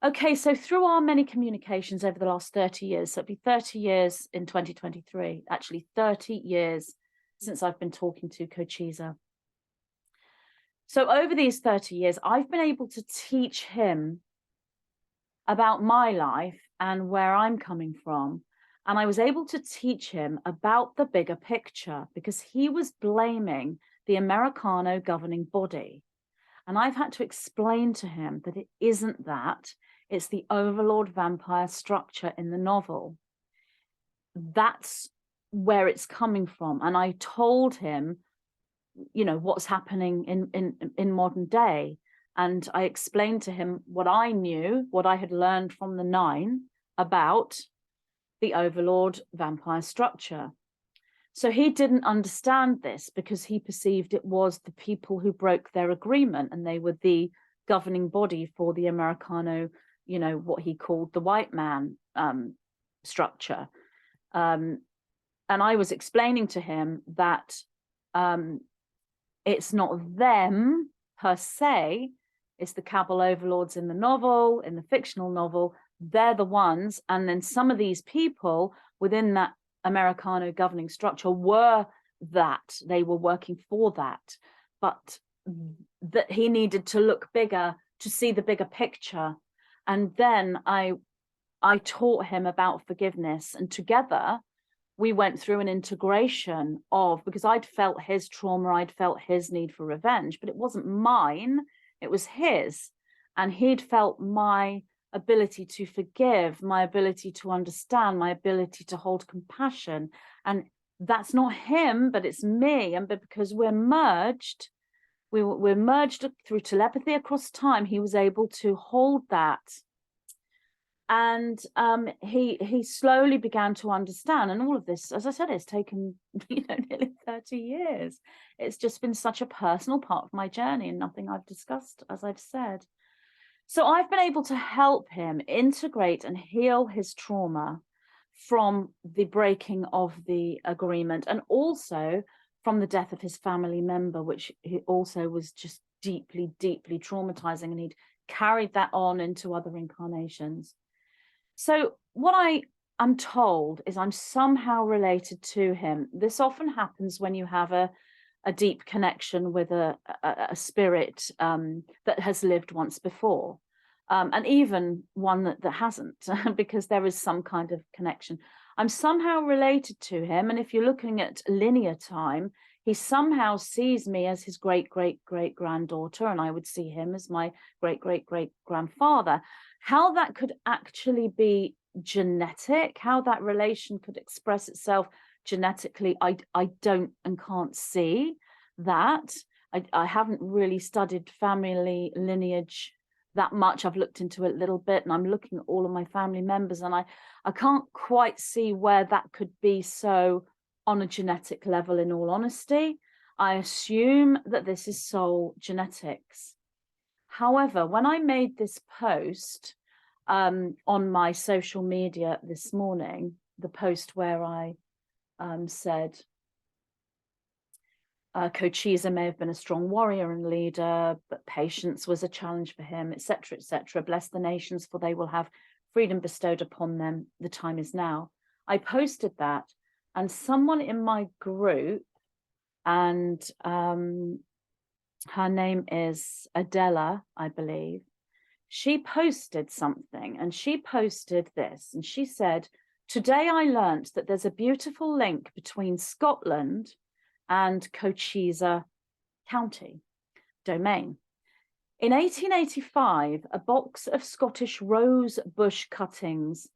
Okay, so through our many communications over the last 30 years, so it'll be 30 years in 2023, actually 30 years since I've been talking to Cochise. So over these 30 years, I've been able to teach him about my life and where I'm coming from. And I was able to teach him about the bigger picture, because he was blaming the Americano governing body. And I've had to explain to him that it isn't that. It's the overlord vampire structure in the novel. That's where it's coming from. And I told him, what's happening in modern day. And I explained to him what I knew, what I had learned from the Nine about the overlord vampire structure. So he didn't understand this, because he perceived it was the people who broke their agreement, and they were the governing body for the Americano, what he called the white man structure. and I was explaining to him that it's not them per se, it's the cabal overlords in the novel, in the fictional novel. They're the ones, and then some of these people within that Americano governing structure were that, they were working for that, but that he needed to look bigger to see the bigger picture. And then I taught him about forgiveness, and together we went through an integration of, because I'd felt his trauma, I'd felt his need for revenge, but it wasn't mine, it was his. And he'd felt my ability to forgive, my ability to understand, my ability to hold compassion. And that's not him, but it's me. And because we're merged, we're merged through telepathy across time, he was able to hold that. And he slowly began to understand. And all of this, as I said, it's taken nearly 30 years. It's just been such a personal part of my journey, and nothing I've discussed, as I've said. So I've been able to help him integrate and heal his trauma from the breaking of the agreement, and also from the death of his family member, which he also was just deeply, deeply traumatizing, and he'd carried that on into other incarnations. So what I'm told is I'm somehow related to him. This often happens when you have a deep connection with a spirit that has lived once before, and even one that hasn't, because there is some kind of connection. I'm somehow related to him, and if you're looking at linear time, he somehow sees me as his great-great-great-granddaughter, and I would see him as my great-great-great-grandfather. How that could actually be genetic, how that relation could express itself genetically, I don't and can't see that. I haven't really studied family lineage that much. I've looked into it a little bit, and I'm looking at all of my family members, and I can't quite see where that could be so on a genetic level, in all honesty. I assume that this is soul genetics. However, when I made this post on my social media this morning, the post where I said Cochise may have been a strong warrior and leader, but patience was a challenge for him, etc., etc. Bless the nations, for they will have freedom bestowed upon them. The time is now. I posted that, and someone in my group, and her name is Adela, I believe, she posted something, and she posted this, and she said, today I learned that there's a beautiful link between Scotland and Cochise County domain. In 1885, a box of Scottish rose bush cuttings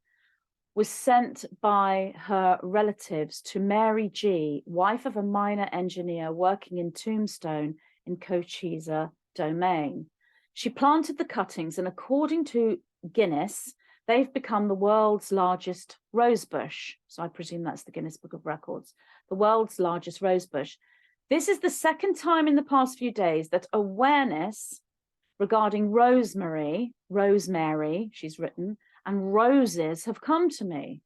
was sent by her relatives to Mary G., wife of a miner engineer working in Tombstone in Cochise domain. She planted the cuttings, and according to Guinness, they've become the world's largest rose bush. So I presume that's the Guinness Book of Records, the world's largest rose bush. This is the second time in the past few days that awareness regarding rosemary, she's written, and roses have come to me.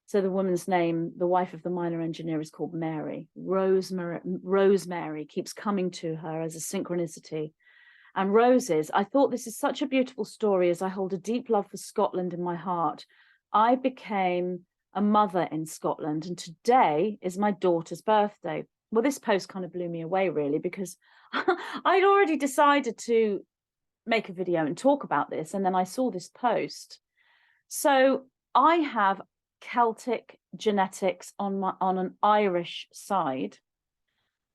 So the woman's name, the wife of the miner engineer, is called Mary. Rosemary keeps coming to her as a synchronicity. And roses, I thought this is such a beautiful story, as I hold a deep love for Scotland in my heart. I became a mother in Scotland, and today is my daughter's birthday. Well, this post kind of blew me away, really, because I'd already decided to make a video and talk about this, and then I saw this post. So I have Celtic genetics on an Irish side,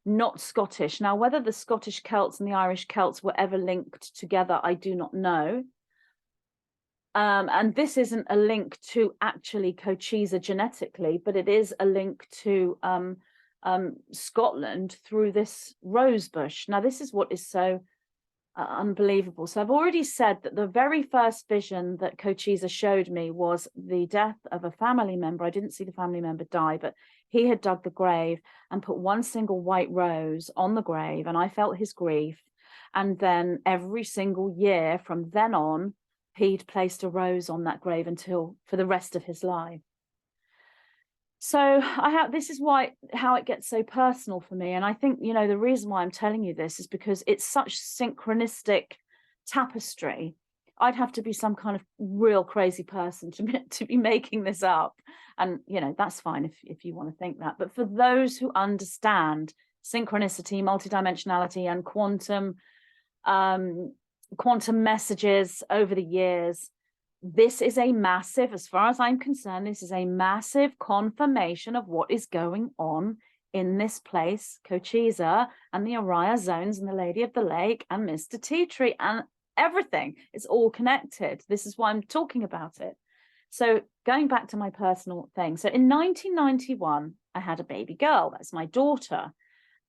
not Scottish. Now, whether the Scottish Celts and the Irish Celts were ever linked together, I do not know. And this isn't a link to actually Cochise genetically, but it is a link to Scotland through this rose bush. Now, this is what is so unbelievable. So I've already said that the very first vision that Cochise showed me was the death of a family member. I didn't see the family member die, but he had dug the grave and put one single white rose on the grave, and I felt his grief. And then every single year from then on, he'd placed a rose on that grave until for the rest of his life. So this is how it gets so personal for me. And I think, you know, the reason why I'm telling you this is because it's such synchronistic tapestry. I'd have to be some kind of real crazy person to be making this up. And, you know, that's fine if you want to think that. But for those who understand synchronicity, multidimensionality, and quantum messages over the years, this is a massive, as far as I'm concerned, this is a massive confirmation of what is going on in this place, Cochise and the Oriah zones and the Lady of the Lake and Mr. Tea Tree and everything. It's all connected. This is why I'm talking about it. So going back to my personal thing. So in 1991, I had a baby girl. That's my daughter.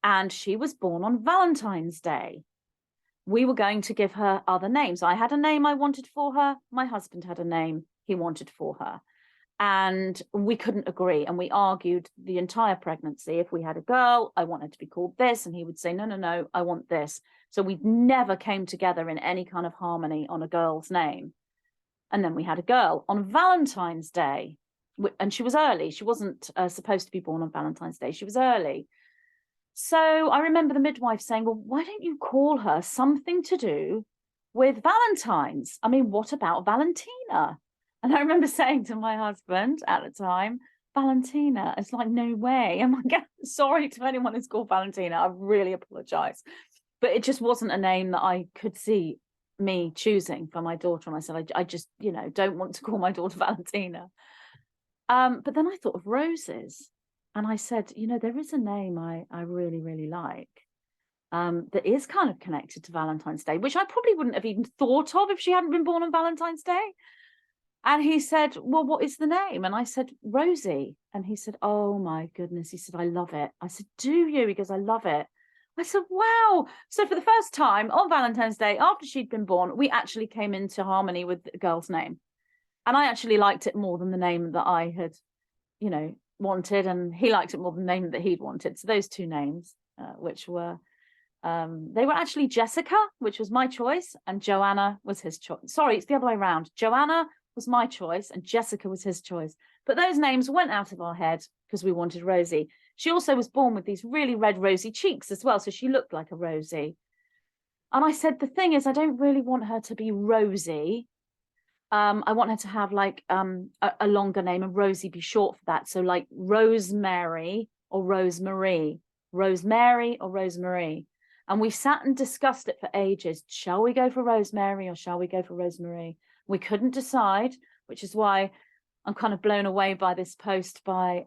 And she was born on Valentine's Day. We were going to give her other names. I had a name I wanted for her. My husband had a name he wanted for her. And we couldn't agree. And we argued the entire pregnancy. If we had a girl, I want her to be called this. And he would say, no, no, no, I want this. So we never came together in any kind of harmony on a girl's name. And then we had a girl on Valentine's Day. And she was early. She wasn't supposed to be born on Valentine's Day. She was early. So I remember the midwife saying, well, why don't you call her something to do with Valentine's? I mean, what about Valentina? And I remember saying to my husband at the time, Valentina. It's like, no way. I'm like, sorry to anyone who's called Valentina. I really apologize. But it just wasn't a name that I could see me choosing for my daughter. And I said, I just, you know, don't want to call my daughter Valentina. But then I thought of roses. And I said, you know, there is a name I really, really like that is kind of connected to Valentine's Day, which I probably wouldn't have even thought of if she hadn't been born on Valentine's Day. And he said, well, what is the name? And I said, Rosie. And he said, oh, my goodness. He said, I love it. I said, do you? He goes, I love it. I said, wow. So for the first time on Valentine's Day, after she'd been born, we actually came into harmony with the girl's name. And I actually liked it more than the name that I had, you know, wanted, and he liked it more than the name that he'd wanted. So those two names, which were they were actually Jessica, which was my choice, and Joanna was his choice. Sorry, it's the other way around. Joanna was my choice and Jessica was his choice. But those names went out of our head because we wanted Rosie. She also was born with these really red rosy cheeks as well, so she looked like a Rosie. And I said, the thing is, I don't really want her to be Rosie. I want her to have like a longer name, and Rosie be short for that. So like Rosemary or Rosemarie, Rosemary or Rosemarie. And we sat and discussed it for ages. Shall we go for Rosemary or shall we go for Rosemarie? We couldn't decide, which is why I'm kind of blown away by this post by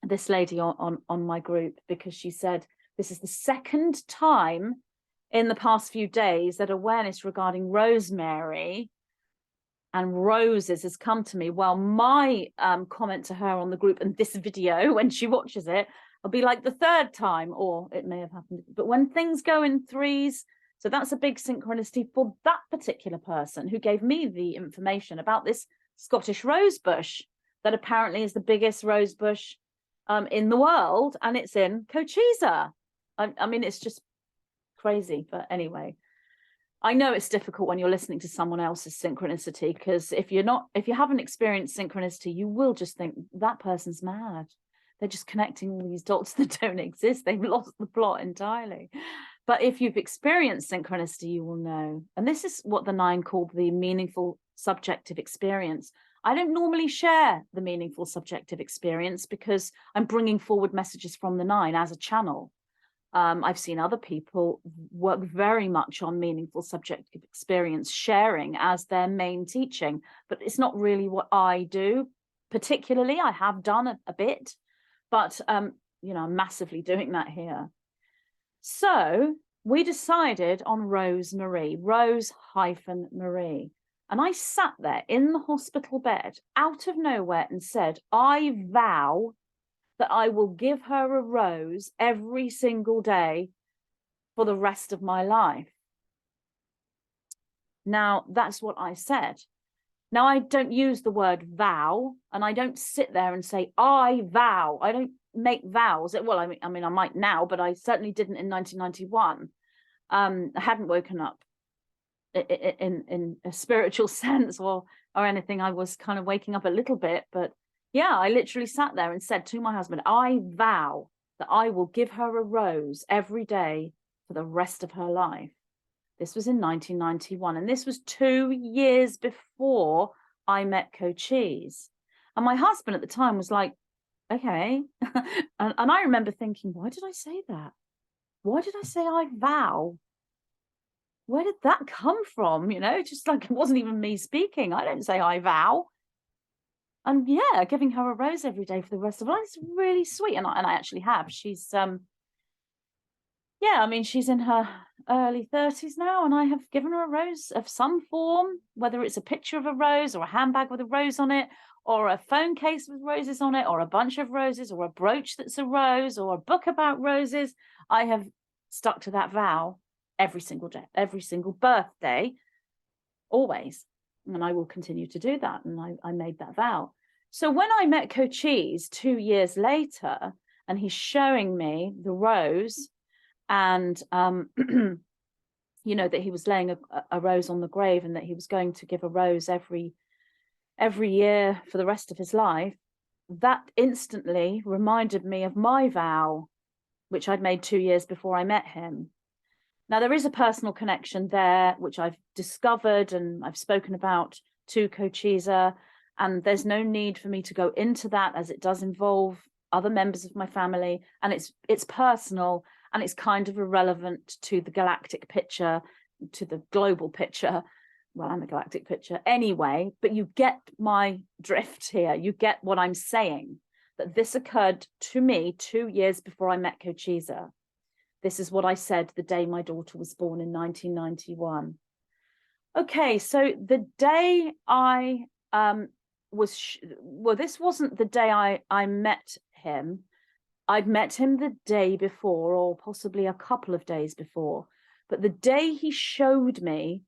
this lady on my group, because she said this is the second time in the past few days that awareness regarding Rosemary and roses has come to me. Well, my comment to her on the group and this video, when she watches it, will be like the third time, or it may have happened. But when things go in threes, so that's a big synchronicity for that particular person who gave me the information about this Scottish rose bush that apparently is the biggest rose bush in the world, and it's in Cochise. I mean, it's just crazy. But anyway, I know it's difficult when you're listening to someone else's synchronicity, because if you haven't experienced synchronicity, you will just think that person's mad. They're just connecting all these dots that don't exist. They've lost the plot entirely. But if you've experienced synchronicity, you will know. And this is what the Nine called the meaningful subjective experience. I don't normally share the meaningful subjective experience because I'm bringing forward messages from the Nine as a channel. I've seen other people work very much on meaningful subjective experience, sharing as their main teaching, but it's not really what I do. Particularly, I have done a bit, but you know, I'm massively doing that here. So we decided on Rosemarie, Rose-Marie. And I sat there in the hospital bed out of nowhere and said, I vow that I will give her a rose every single day for the rest of my life. Now, that's what I said. Now, I don't use the word vow, and I don't sit there and say, I vow. I don't make vows. Well, I mean, I might now, but I certainly didn't in 1991. I hadn't woken up in a spiritual sense or anything. I was kind of waking up a little bit, but Yeah, I literally sat there and said to my husband, I vow that I will give her a rose every day for the rest of her life. This was in 1991, and this was 2 years before I met Cochise. And my husband at the time was like, okay. And I remember thinking, why did I say that? Why did I say I vow? Where did that come from? You know, just like it wasn't even me speaking. I don't say I vow. And yeah, giving her a rose every day for the rest of her life is really sweet. And I actually have. She's yeah, I mean, she's in her early 30s now, and I have given her a rose of some form, whether it's a picture of a rose or a handbag with a rose on it, or a phone case with roses on it, or a bunch of roses, or a brooch that's a rose, or a book about roses. I have stuck to that vow every single day, every single birthday, always. And I will continue to do that. And I made that vow. So when I met Cochise 2 years later, and he's showing me the rose, and you know, that he was laying a rose on the grave, and that he was going to give a rose every year for the rest of his life, that instantly reminded me of my vow, which I'd made 2 years before I met him. Now, there is a personal connection there, which I've discovered and I've spoken about to Cochise, and there's no need for me to go into that, as it does involve other members of my family, and it's personal, and it's kind of irrelevant to the galactic picture, to the global picture, well, and the galactic picture anyway. But you get my drift here. You get what I'm saying, that this occurred to me 2 years before I met Cochise. This is what I said the day my daughter was born in 1991. Okay, so the day I well, this wasn't the day I met him. I'd met him the day before, or possibly a couple of days before. But the day he showed me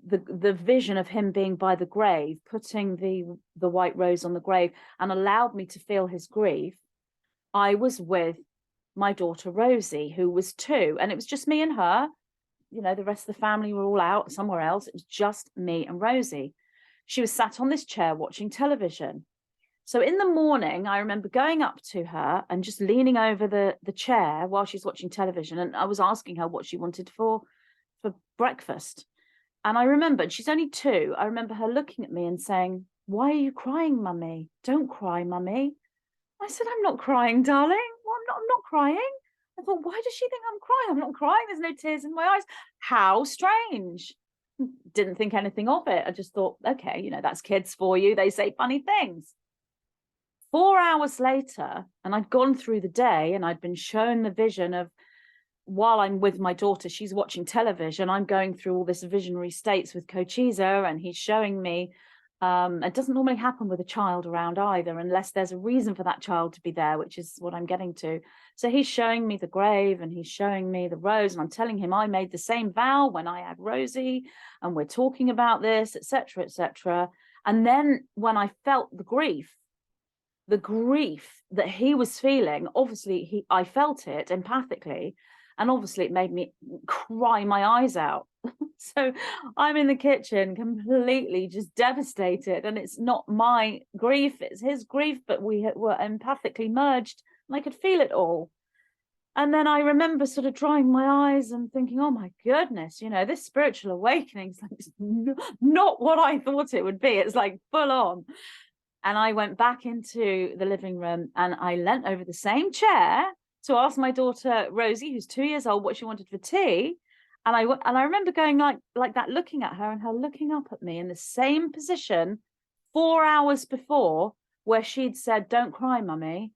the vision of him being by the grave, putting the white rose on the grave, and allowed me to feel his grief, I was with my daughter Rosie, who was 2, and it was just me and her. You know, the rest of the family were all out somewhere else. It was just me and Rosie. She was sat on this chair watching television. So in the morning, I remember going up to her and just leaning over the chair while she's watching television. And I was asking her what she wanted for breakfast. And I remembered, she's only 2. I remember her looking at me and saying, "Why are you crying, mummy? Don't cry, mummy." I said, "I'm not crying, darling. Well, I'm not crying." I thought, why does she think I'm crying? I'm not crying. There's no tears in my eyes. How strange. Didn't think anything of it. I just thought, okay, you know, that's kids for you. They say funny things. 4 hours later, and I'd gone through the day, and I'd been shown the vision of, while I'm with my daughter, she's watching television, I'm going through all this visionary states with Cochise, and he's showing me, it doesn't normally happen with a child around either, unless there's a reason for that child to be there, which is what I'm getting to. So he's showing me the grave, and he's showing me the rose, and I'm telling him I made the same vow when I had Rosie, and we're talking about this, etc., etc. And then when I felt the grief that he was feeling, obviously I felt it empathically, and obviously it made me cry my eyes out. So I'm in the kitchen completely just devastated, and it's not my grief, it's his grief, but we were empathically merged, and I could feel it all. And then I remember sort of drying my eyes and thinking, oh my goodness, you know, this spiritual awakening is like not what I thought it would be. It's like full on. And I went back into the living room, and I leant over the same chair to ask my daughter Rosie, who's 2 years old, what she wanted for tea. And I remember going like that, looking at her, and her looking up at me in the same position 4 hours before, where she'd said, "Don't cry, mummy.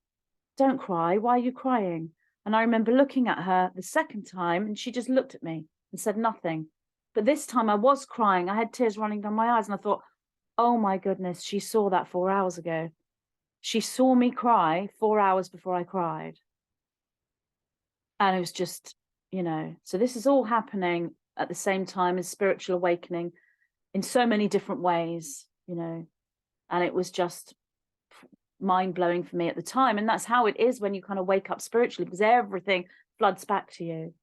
Don't cry. Why are you crying?" And I remember looking at her the second time, and she just looked at me and said nothing. But this time I was crying. I had tears running down my eyes, and I thought, oh my goodness, she saw that 4 hours ago. She saw me cry 4 hours before I cried. And it was just, you know, so this is all happening at the same time as spiritual awakening in so many different ways, you know, and it was just mind blowing for me at the time. And that's how it is when you kind of wake up spiritually, because everything floods back to you.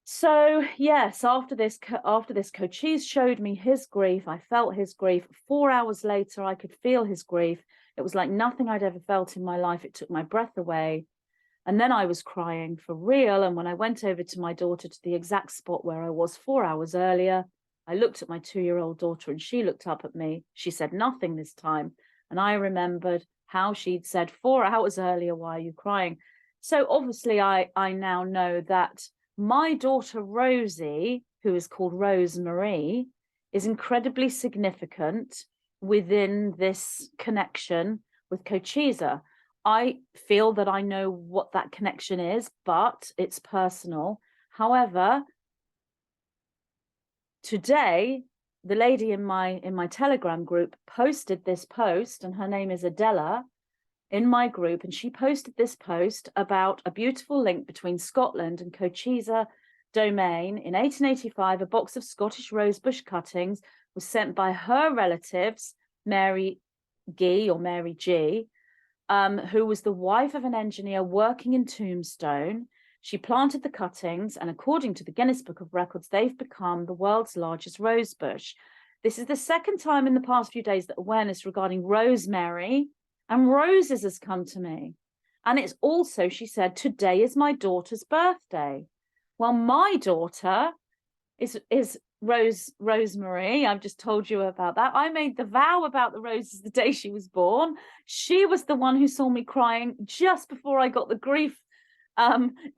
So yes, after this, Cochise showed me his grief. I felt his grief. 4 hours later, I could feel his grief. It was like nothing I'd ever felt in my life. It took my breath away. And then I was crying for real. And when I went over to my daughter, to the exact spot where I was 4 hours earlier, I looked at my 2-year-old daughter and she looked up at me. She said nothing this time. And I remembered how she'd said 4 hours earlier, why are you crying? So obviously I now know that my daughter Rosie, who is called Rosemarie, is incredibly significant within this connection with Cochise. I feel that I know what that connection is, but it's personal. However, today, the lady in my Telegram group posted this post, and her name is Adela, in my group, and she posted this post about a beautiful link between Scotland and Cochise Domain. In 1885, a box of Scottish rosebush cuttings was sent by her relatives, Mary G, who was the wife of an engineer working in Tombstone. She planted the cuttings, and according to the Guinness Book of Records, they've become the world's largest rosebush. This is the second time in the past few days that awareness regarding rosemary and roses has come to me. And it's also, she said, today is my daughter's birthday. Well, my daughter is Rosemarie. I've just told you about that. I made the vow about the roses the day she was born. She was the one who saw me crying just before I got the grief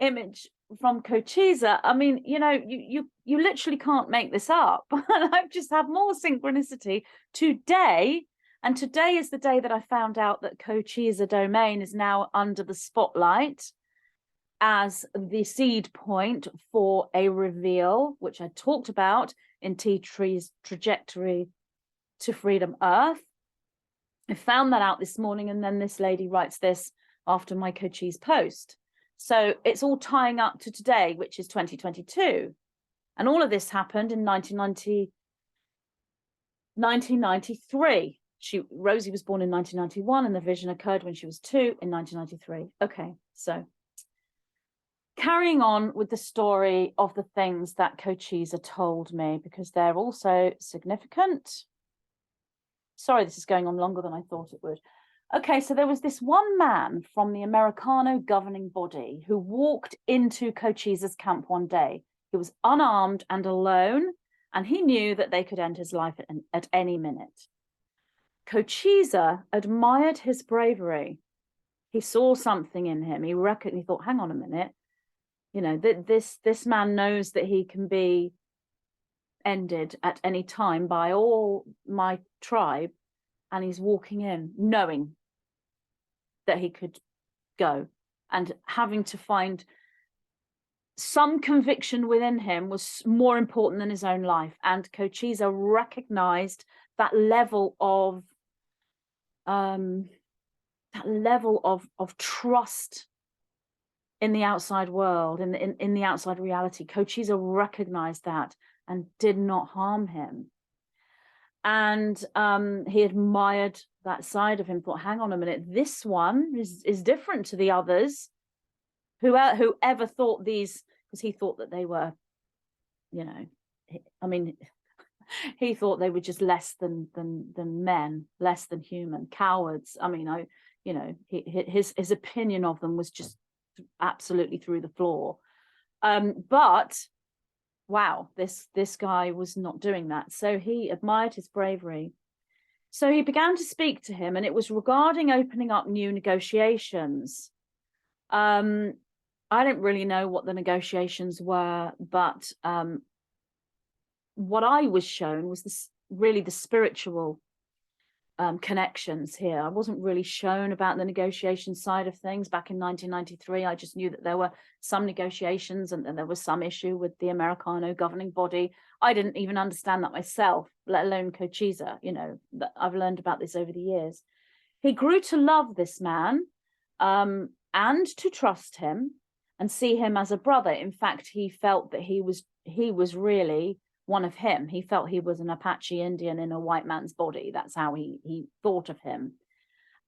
image from Cochise. I mean, you know, you literally can't make this up. And I've just had more synchronicity today. And today is the day that I found out that Cochise Domain is now under the spotlight as the seed point for a reveal, which I talked about in Tea Tree's Trajectory to Freedom Earth. I found that out this morning, and then this lady writes this after my Cochise post. So it's all tying up to today, which is 2022. And all of this happened in 1993. Rosie was born in 1991, and the vision occurred when she was 2 in 1993. Okay, so carrying on with the story of the things that Cochise told me, because they're also significant. Sorry, this is going on longer than I thought it would. Okay, so there was this one man from the Americano governing body who walked into Cochise's camp one day. He was unarmed and alone, and he knew that they could end his life at any minute. Cochise admired his bravery. He saw something in him. He thought, hang on a minute, you know, this man knows that he can be ended at any time by all my tribe, and he's walking in knowing that he could go, and having to find some conviction within him was more important than his own life. And Cochise recognized that level of trust in the outside world, in the outside reality. Cochise recognized that and did not harm him. And he admired that side of him, thought, hang on a minute, this one is different to the others. Whoever thought these, because he thought that they were, you know, I mean, he thought they were just less than men, less than human, cowards. I mean, you know, his opinion of them was just absolutely through the floor. But wow, this guy was not doing that. So he admired his bravery. So he began to speak to him, and it was regarding opening up new negotiations. I don't really know what the negotiations were, but what I was shown was really the spiritual connections here. I wasn't really shown about the negotiation side of things back in 1993. I just knew that there were some negotiations, and there was some issue with the Americano governing body. I didn't even understand that myself, let alone Cochise. You know, that I've learned about this over the years. He grew to love this man and to trust him and see him as a brother. In fact, he felt that he was really one of him. He felt he was an Apache Indian in a white man's body. That's how he thought of him.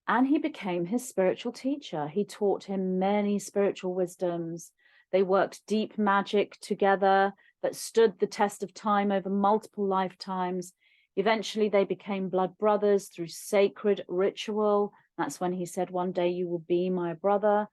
And he became his spiritual teacher. He taught him many spiritual wisdoms They worked deep magic together that stood the test of time over multiple lifetimes. Eventually, they became blood brothers through sacred ritual. That's when he said, one day you will be my brother.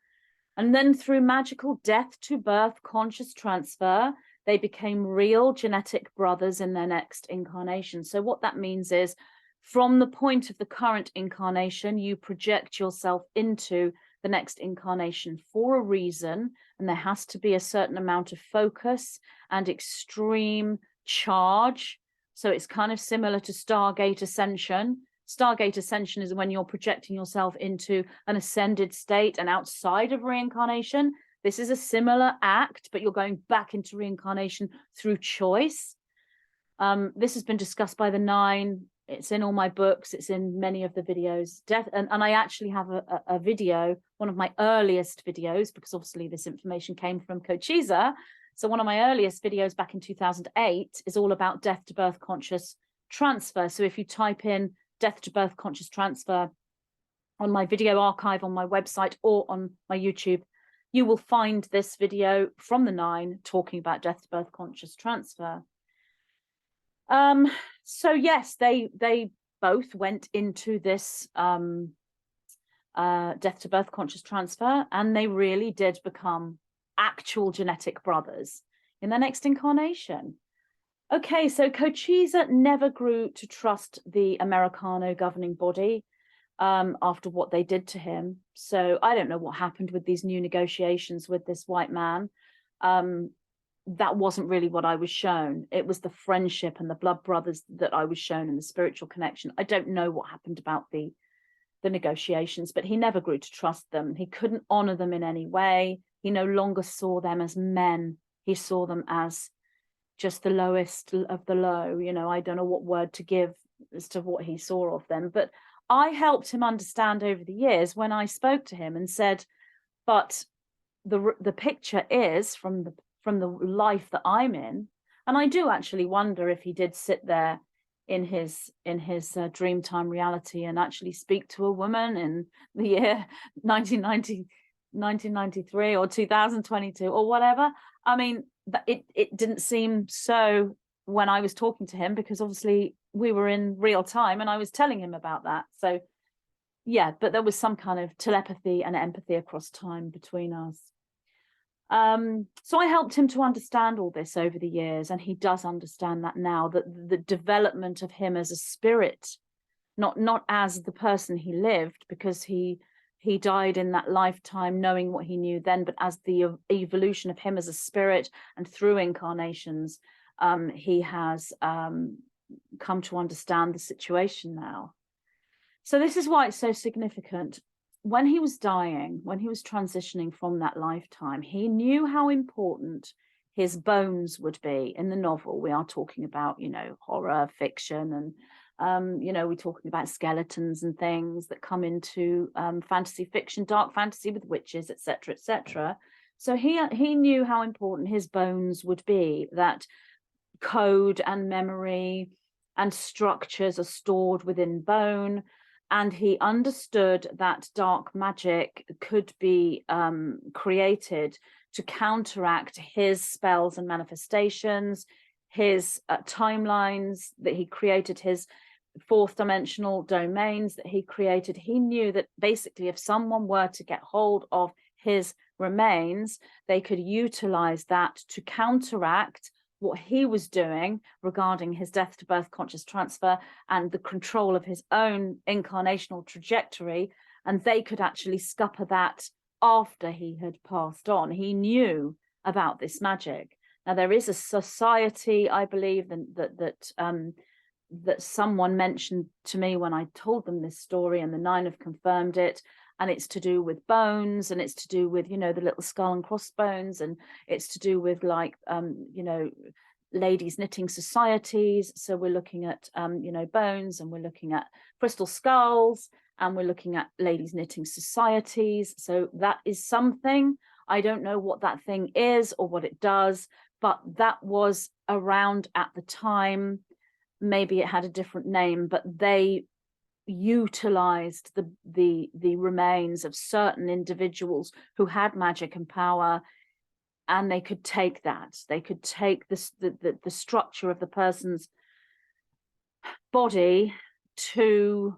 And then through magical death to birth conscious transfer, they became real genetic brothers in their next incarnation. So what that means is, from the point of the current incarnation, you project yourself into the next incarnation for a reason, and there has to be a certain amount of focus and extreme charge. So it's kind of similar to Stargate Ascension. Stargate Ascension is when you're projecting yourself into an ascended state and outside of reincarnation. This is a similar act, but you're going back into reincarnation through choice. This has been discussed by the Nine. It's in all my books. It's in many of the videos. And I actually have a video, one of my earliest videos, because obviously this information came from Cochise. So one of my earliest videos back in 2008 is all about death to birth conscious transfer. So if you type in death to birth conscious transfer on my video archive on my website or on my YouTube, you will find this video from the Nine talking about death to birth conscious transfer. So yes, they both went into this death to birth conscious transfer, and they really did become actual genetic brothers in their next incarnation. Okay, so Cochise never grew to trust the Americano governing body after what they did to him. So I don't know what happened with these new negotiations with this white man. That wasn't really what I was shown. It was the friendship and the blood brothers that I was shown, and the spiritual connection. I don't know what happened about the negotiations, but he never grew to trust them. He couldn't honor them in any way. He no longer saw them as men. He saw them as just the lowest of the low. You know, I don't know what word to give as to what he saw of them, but I helped him understand over the years when I spoke to him and said, but the picture is from the life that I'm in. And I do actually wonder if he did sit there in his dreamtime reality and actually speak to a woman in the year 1993 or 2022 or whatever. I mean, it didn't seem so when I was talking to him, because obviously we were in real time and I was telling him about that. So yeah, but there was some kind of telepathy and empathy across time between us. So I helped him to understand all this over the years, and he does understand that now, that the development of him as a spirit, not as the person he lived, because he died in that lifetime knowing what he knew then, but as the evolution of him as a spirit and through incarnations, he has come to understand the situation now. So this is why it's so significant. When he was dying, when he was transitioning from that lifetime, he knew how important his bones would be. In the novel, we are talking about, you know, horror fiction, and you know, we're talking about skeletons and things that come into fantasy fiction, dark fantasy with witches, etc., etc. So he knew how important his bones would be, that code and memory and structures are stored within bone. And he understood that dark magic could be created to counteract his spells and manifestations, his timelines that he created, his fourth dimensional domains that he created. He knew that basically if someone were to get hold of his remains, they could utilize that to counteract what he was doing regarding his death to birth conscious transfer and the control of his own incarnational trajectory, and they could actually scupper that after he had passed on. He knew about this magic. Now there is a society, I believe, that someone mentioned to me when I told them this story, and the Nine have confirmed it, and it's to do with bones, and it's to do with, you know, the little skull and crossbones, and it's to do with, like, you know, ladies knitting societies. So we're looking at you know, bones, and we're looking at crystal skulls, and we're looking at ladies knitting societies. So that is something. I don't know what that thing is or what it does, but that was around at the time. Maybe it had a different name, but they utilized the remains of certain individuals who had magic and power and they could take that. They could take this, the structure of the person's body to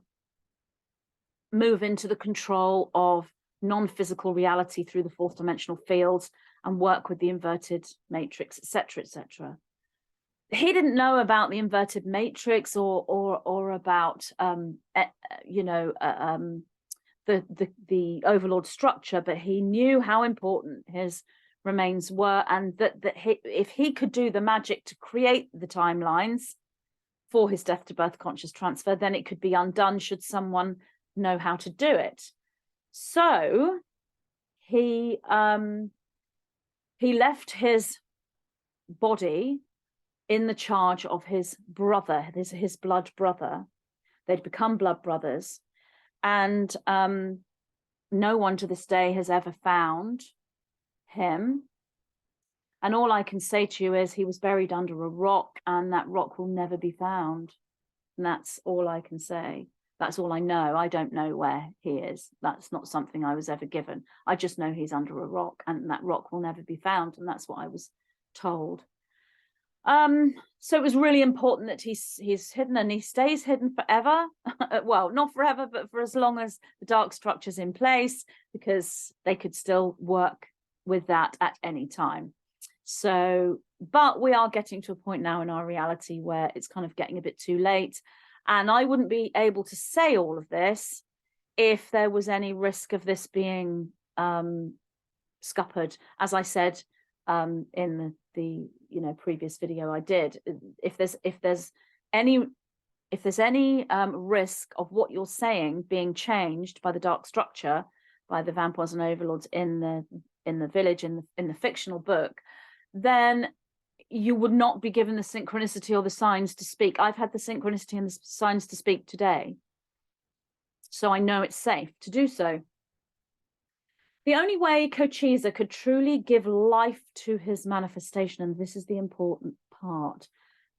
move into the control of non-physical reality through the fourth dimensional fields and work with the inverted matrix, etc., etc. He didn't know about the inverted matrix or about the overlord structure, but he knew how important his remains were, and that if he could do the magic to create the timelines for his death to birth conscious transfer, then it could be undone should someone know how to do it. So he left his body in the charge of his brother, his blood brother. They'd become blood brothers, and no one to this day has ever found him. And all I can say to you is he was buried under a rock, and that rock will never be found. And that's all I can say. That's all I know. I don't know where he is. That's not something I was ever given. I just know he's under a rock, and that rock will never be found. And that's what I was told. So it was really important that he's hidden, and he stays hidden forever. Well, not forever, but for as long as the dark structure's in place, because they could still work with that at any time. So, but we are getting to a point now in our reality where it's kind of getting a bit too late. And I wouldn't be able to say all of this if there was any risk of this being scuppered. As I said in the previous video I did, if there's any risk of what you're saying being changed by the dark structure, by the vampires and overlords in the village, in the fictional book, then you would not be given the synchronicity or the signs to speak. I've had the synchronicity and the signs to speak today, so I know it's safe to do so. The only way Cochise could truly give life to his manifestation, and this is the important part,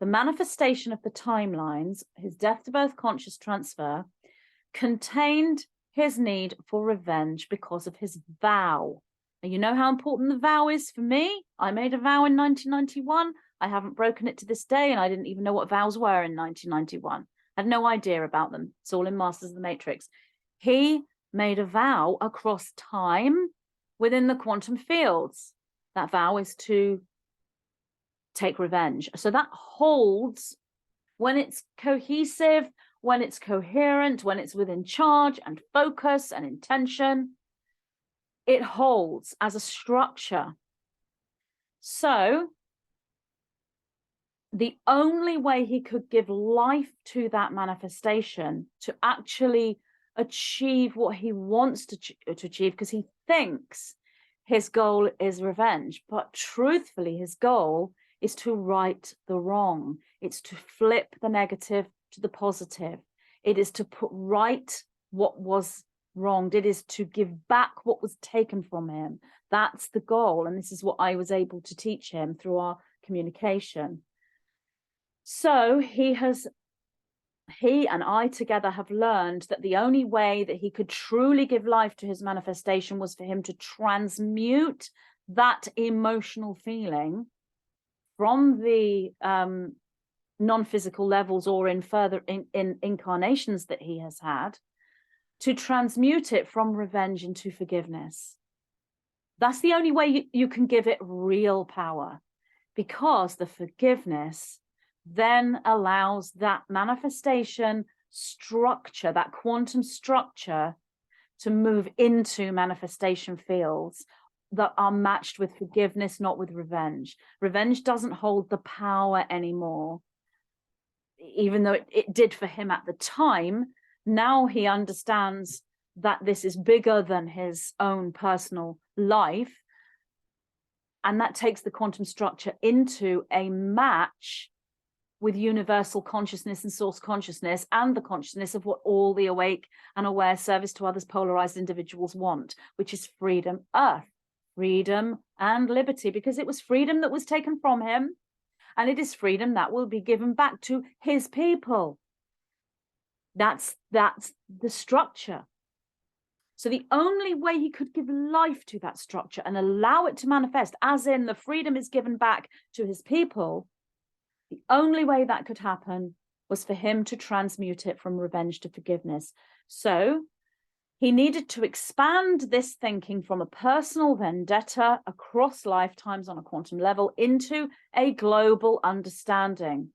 the manifestation of the timelines, his death to birth conscious transfer, contained his need for revenge because of his vow. And you know how important the vow is for me? I made a vow in 1991. I haven't broken it to this day, and I didn't even know what vows were in 1991. I had no idea about them. It's all in Masters of the Matrix. He made a vow across time within the quantum fields. That vow is to take revenge. So that holds when it's cohesive, when it's coherent, when it's within charge and focus and intention. It holds as a structure. So the only way he could give life to that manifestation, to actually achieve what he wants to achieve, because he thinks his goal is revenge, but truthfully his goal is to right the wrong. It's to flip the negative to the positive. It is to put right what was wronged. It is to give back what was taken from him. That's the goal, and this is what I was able to teach him through our communication. So he and I together have learned that the only way that he could truly give life to his manifestation was for him to transmute that emotional feeling from the non-physical levels or in further in incarnations that he has had, to transmute it from revenge into forgiveness. That's the only way you can give it real power, because the forgiveness then allows that manifestation structure, that quantum structure, to move into manifestation fields that are matched with forgiveness, not with revenge. Revenge doesn't hold the power anymore, even though it did for him at the time. Now he understands that this is bigger than his own personal life, and that takes the quantum structure into a match with universal consciousness and source consciousness, and the consciousness of what all the awake and aware service to others polarized individuals want, which is freedom, earth, freedom and liberty, because it was freedom that was taken from him, and it is freedom that will be given back to his people. That's the structure. So the only way he could give life to that structure and allow it to manifest, as in the freedom is given back to his people, the only way that could happen was for him to transmute it from revenge to forgiveness. So he needed to expand this thinking from a personal vendetta across lifetimes on a quantum level into a global understanding.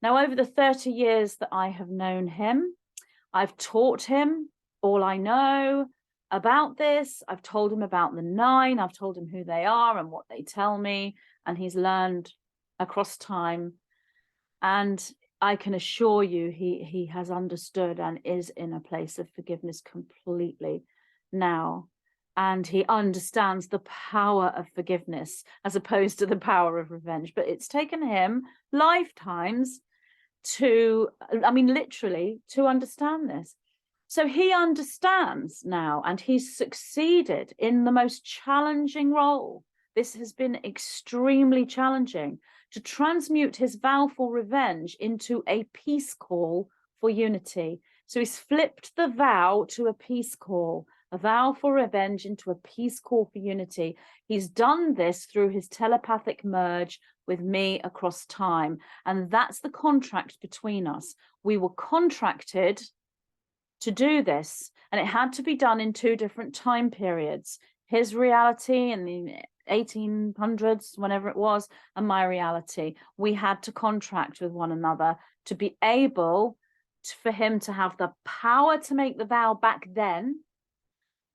Now, over the 30 years that I have known him, I've taught him all I know about this. I've told him about the 9. I've told him who they are and what they tell me. And he's learned across time. And I can assure you, he has understood and is in a place of forgiveness completely now. And he understands the power of forgiveness as opposed to the power of revenge. But it's taken him lifetimes to, I mean, literally to understand this. So he understands now, and he's succeeded in the most challenging role. This has been extremely challenging, to transmute his vow for revenge into a peace call for unity. So he's flipped the vow to a peace call, a vow for revenge into a peace call for unity. He's done this through his telepathic merge with me across time. And that's the contract between us. We were contracted to do this, and it had to be done in 2 different time periods. His reality in the 1800s, whenever it was, and my reality. We had to contract with one another to be able for him to have the power to make the vow back then,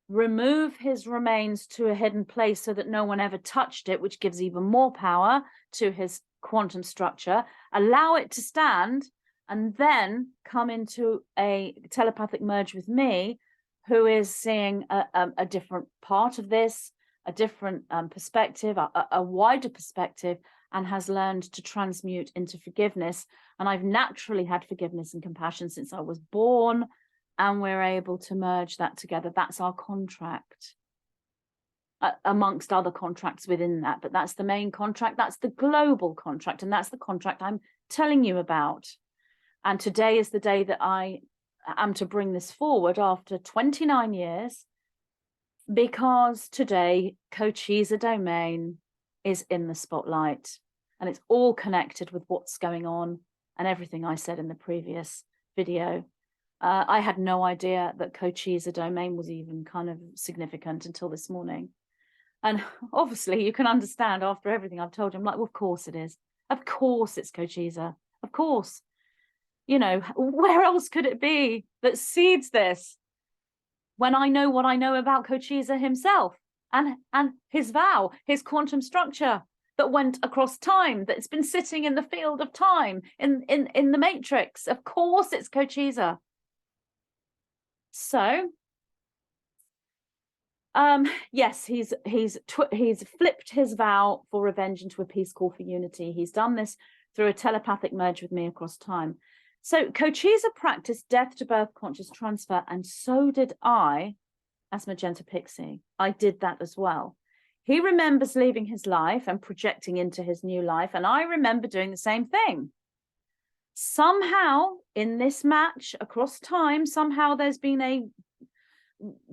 remove his remains to a hidden place so that no one ever touched it, which gives even more power to his quantum structure, allow it to stand, and then come into a telepathic merge with me, who is seeing a different part of this, a different perspective, a wider perspective, and has learned to transmute into forgiveness. And I've naturally had forgiveness and compassion since I was born, and we're able to merge that together. That's our contract, amongst other contracts within that. But that's the main contract. That's the global contract. And that's the contract I'm telling you about. And today is the day that I am to bring this forward after 29 years, because today Cochise domain is in the spotlight, and it's all connected with what's going on and everything I said in the previous video. I had no idea that Cochise domain was even kind of significant until this morning. And obviously you can understand after everything I've told you, I'm like, well, of course it is. Of course it's Cochise. Of course. You know, where else could it be that seeds this when I know what I know about Cochise himself and his vow, his quantum structure that went across time, that's been sitting in the field of time, in the matrix? Of course it's Cochise. So yes, he's flipped his vow for revenge into a peace call for unity. He's done this through a telepathic merge with me across time. So Cochise practiced death to birth conscious transfer, and so did I as Magenta Pixie. I did that as well. He remembers leaving his life and projecting into his new life, and I remember doing the same thing. Somehow in this match across time, somehow there's been a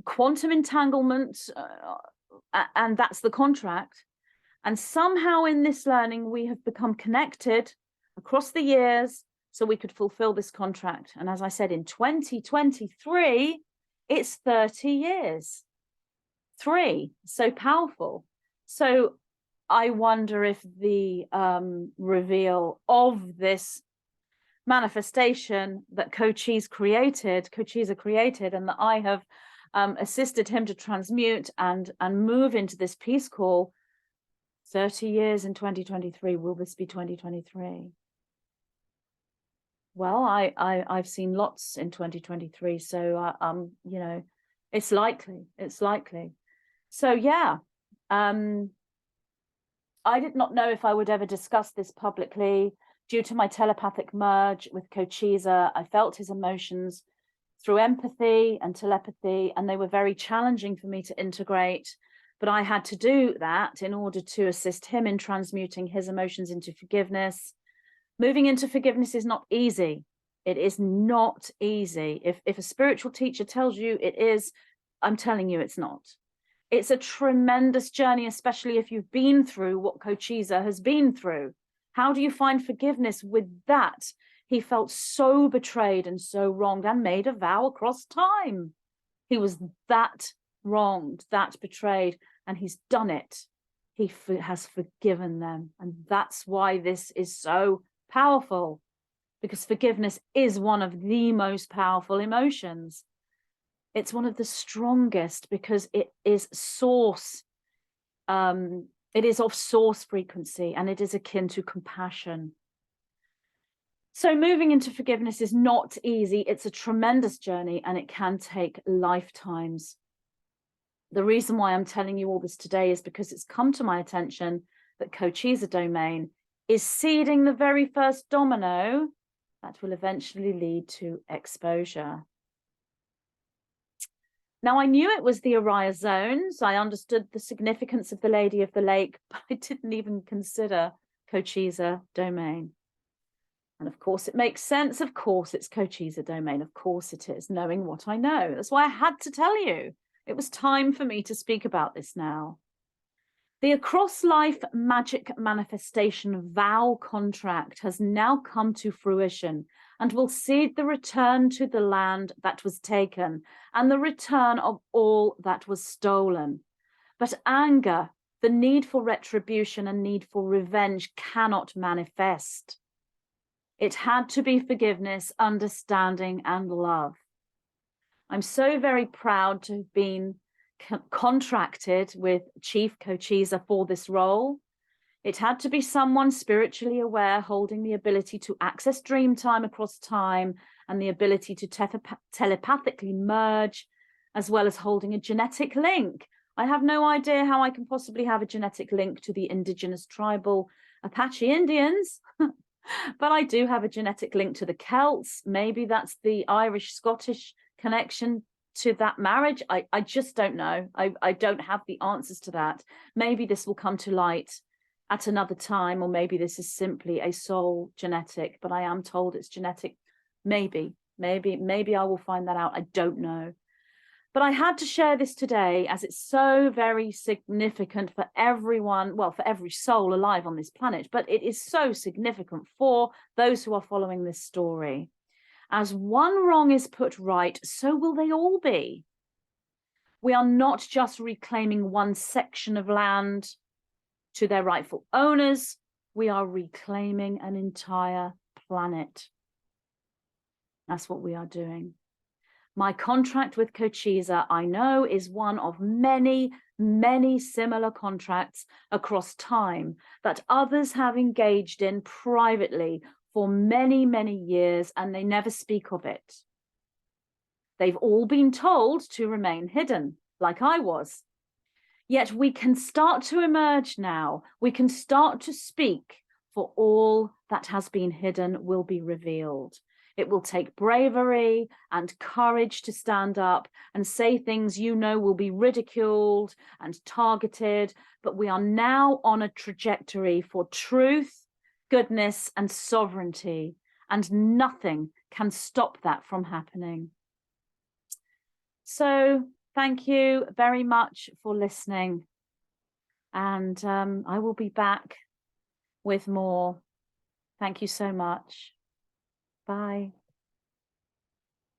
quantum entanglement, and that's the contract. And somehow in this learning, we have become connected across the years so we could fulfill this contract. And as I said, in 2023, it's 30 years. 3, so powerful. So I wonder if the reveal of this manifestation that Cochise created, and that I have assisted him to transmute and move into this peace call, 30 years in 2023. Will this be 2023? Well, I've seen lots in 2023, so you know, it's likely. So yeah, I did not know if I would ever discuss this publicly. Due to my telepathic merge with Cochise, I felt his emotions through empathy and telepathy, and they were very challenging for me to integrate. But I had to do that in order to assist him in transmuting his emotions into forgiveness. Moving into forgiveness is not easy. It is not easy. If a spiritual teacher tells you it is, I'm telling you, it's not. It's a tremendous journey, especially if you've been through what Cochise has been through. How do you find forgiveness with that? He felt so betrayed and so wronged and made a vow across time. He was that wronged, that betrayed, and he's done it. He has forgiven them. And that's why this is so powerful, because forgiveness is one of the most powerful emotions. It's one of the strongest because it is source. It is of source frequency, and it is akin to compassion. So moving into forgiveness is not easy. It's a tremendous journey, and it can take lifetimes. The reason why I'm telling you all this today is because it's come to my attention that Cochise domain is seeding the very first domino that will eventually lead to exposure. Now, I knew it was the Oriya zones. I understood the significance of the Lady of the Lake, but I didn't even consider Cochise domain. And of course, it makes sense. Of course, it's Cochise domain. Of course it is, knowing what I know. That's why I had to tell you. It was time for me to speak about this now. The Across Life Magic Manifestation Vow Contract has now come to fruition and will seed the return to the land that was taken and the return of all that was stolen. But anger, the need for retribution and need for revenge cannot manifest. It had to be forgiveness, understanding, and love. I'm so very proud to have been contracted with Chief Cochise for this role. It had to be someone spiritually aware, holding the ability to access dream time across time and the ability to telepathically merge, as well as holding a genetic link. I have no idea how I can possibly have a genetic link to the indigenous tribal Apache Indians, but I do have a genetic link to the Celts. Maybe that's the Irish-Scottish connection to that marriage. I just don't know. I don't have the answers to that. Maybe this will come to light at another time, or maybe this is simply a soul genetic, but I am told it's genetic. Maybe I will find that out. I don't know. But I had to share this today as it's so very significant for everyone, well, for every soul alive on this planet, but it is so significant for those who are following this story. As one wrong is put right, so will they all be. We are not just reclaiming one section of land to their rightful owners, we are reclaiming an entire planet. That's what we are doing. My contract with Cochise, I know, is one of many, many similar contracts across time that others have engaged in privately for many, many years, and they never speak of it. They've all been told to remain hidden, like I was. Yet we can start to emerge now. We can start to speak, for all that has been hidden will be revealed. It will take bravery and courage to stand up and say things you know will be ridiculed and targeted, but we are now on a trajectory for truth, goodness, and sovereignty, and nothing can stop that from happening. So thank you very much for listening, and I will be back with more. Thank you so much. Bye.